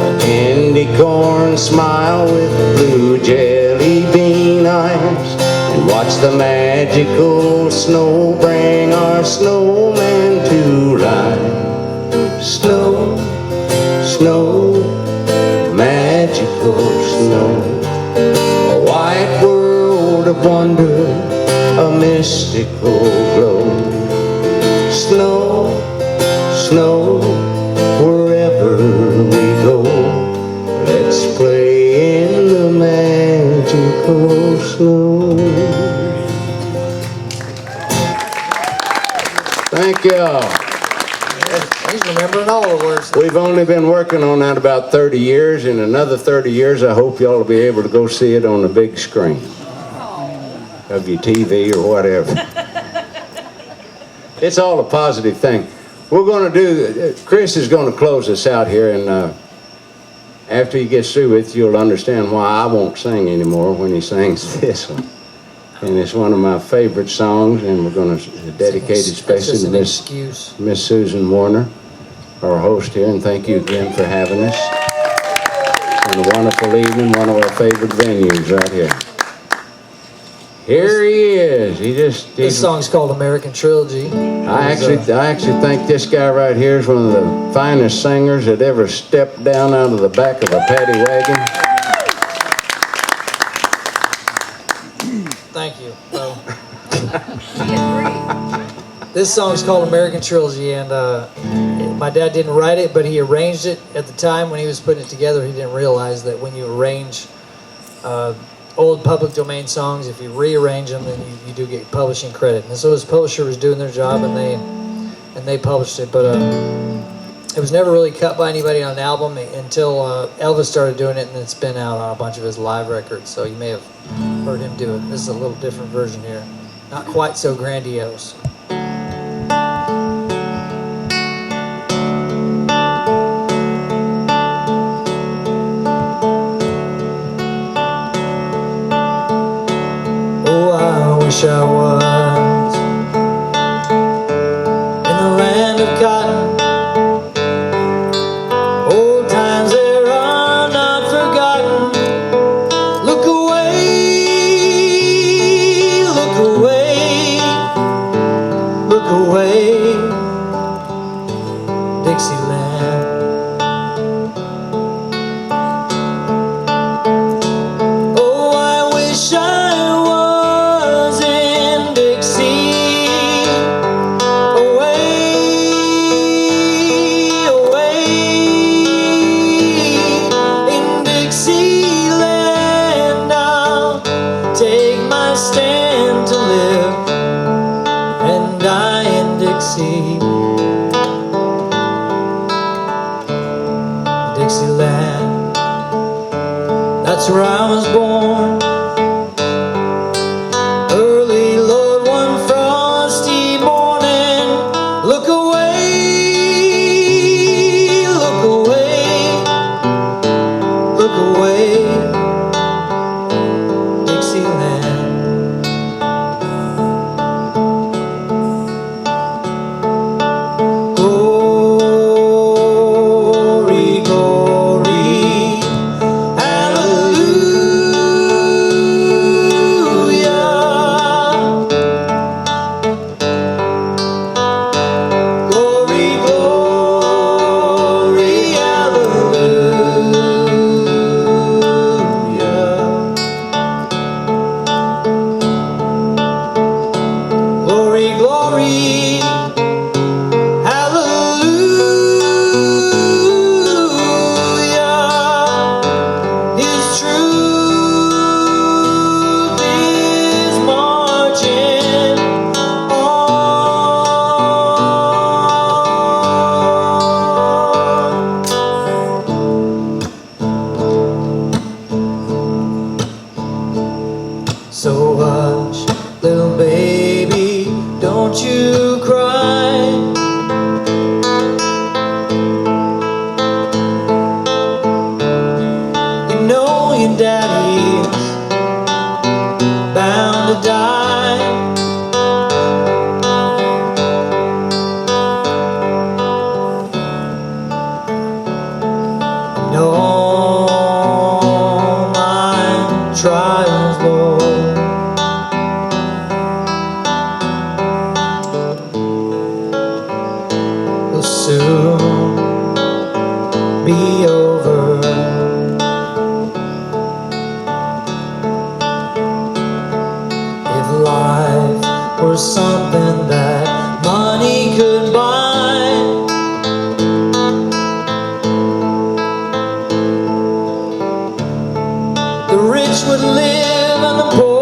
a candy corn smile with blue jelly bean eyes, and watch the magical snow bring our snowman to life. Snow, snow, magical snow, a white world of wonder, a mystical glow. Snow, snow, wherever we go, let's play in the magical go slow. Thank y'all. He's remembering all the words. We've only been working on that about 30 years. In another 30 years, I hope y'all will be able to go see it on the big screen of your TV or whatever. It's all a positive thing. We're going to do, Kris is going to close us out here, and after he gets through with you, you'll understand why I won't sing anymore when he sings this one. And it's one of my favorite songs, and we're going to dedicate it especially to Miss Susan Warner, our host here, and thank you again for having us. And a wonderful evening, one of our favorite venues right here. Here he is. This song's called American Trilogy. I actually think this guy right here is one of the finest singers that ever stepped down out of the back of a paddy wagon. Thank you. This song's called American Trilogy, and my dad didn't write it, but he arranged it at the time when he was putting it together. He didn't realize that when you arrange old public domain songs, if you rearrange them, then you do get publishing credit. And so his publisher was doing their job, and they published it, but it was never really cut by anybody on an album until Elvis started doing it, and it's been out on a bunch of his live records. So you may have heard him do it. This is a little different version here, not quite so grandiose. Wish I was in the land of cotton. Old times there are not forgotten. Look away, look away, look away, Dixieland. Oh, I wish I Dixieland, that's where I was born. Early, Lord, one frosty morning. Look away, look away, look away, Dixieland. So hush, little baby, don't you cry. You know your daddy's bound to die. And all my trials, Lord, soon be over. If life were something that money could buy, the rich would live and the poor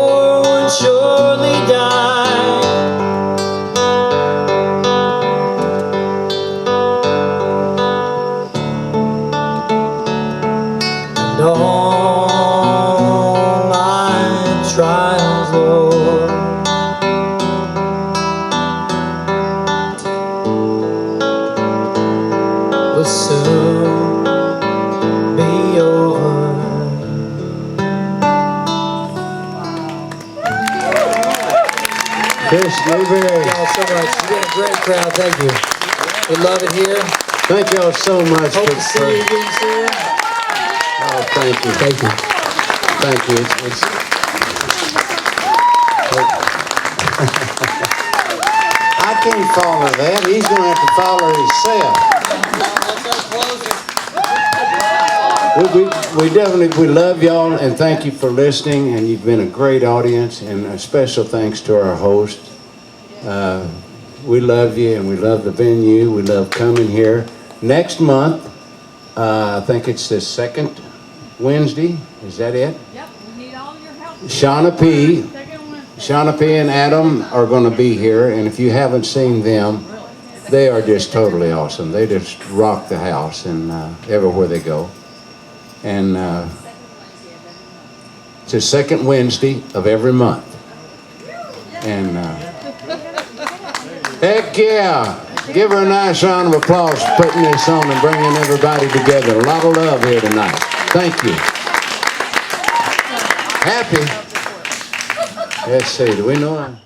Kris, Newbury. Thank y'all so much. You've been a great crowd. Thank you. We love it here. Thank y'all so much. Hope to see you again soon. Oh, thank you. Thank you. Thank you. It's- I can't follow that. He's going to have to follow himself. We definitely love y'all, and thank you for listening, and you've been a great audience, and a special thanks to our host. We love you, and we love the venue. We love coming here. Next month, I think it's the second Wednesday. Is that it? Yep, we need all your help. Shauna P. and Adam are going to be here, and if you haven't seen them, they are just totally awesome. They just rock the house and everywhere they go. And it's the second Wednesday of every month. And heck yeah! Give her a nice round of applause for putting this on and bringing everybody together. A lot of love here tonight. Thank you. Happy? Let's see, do we know?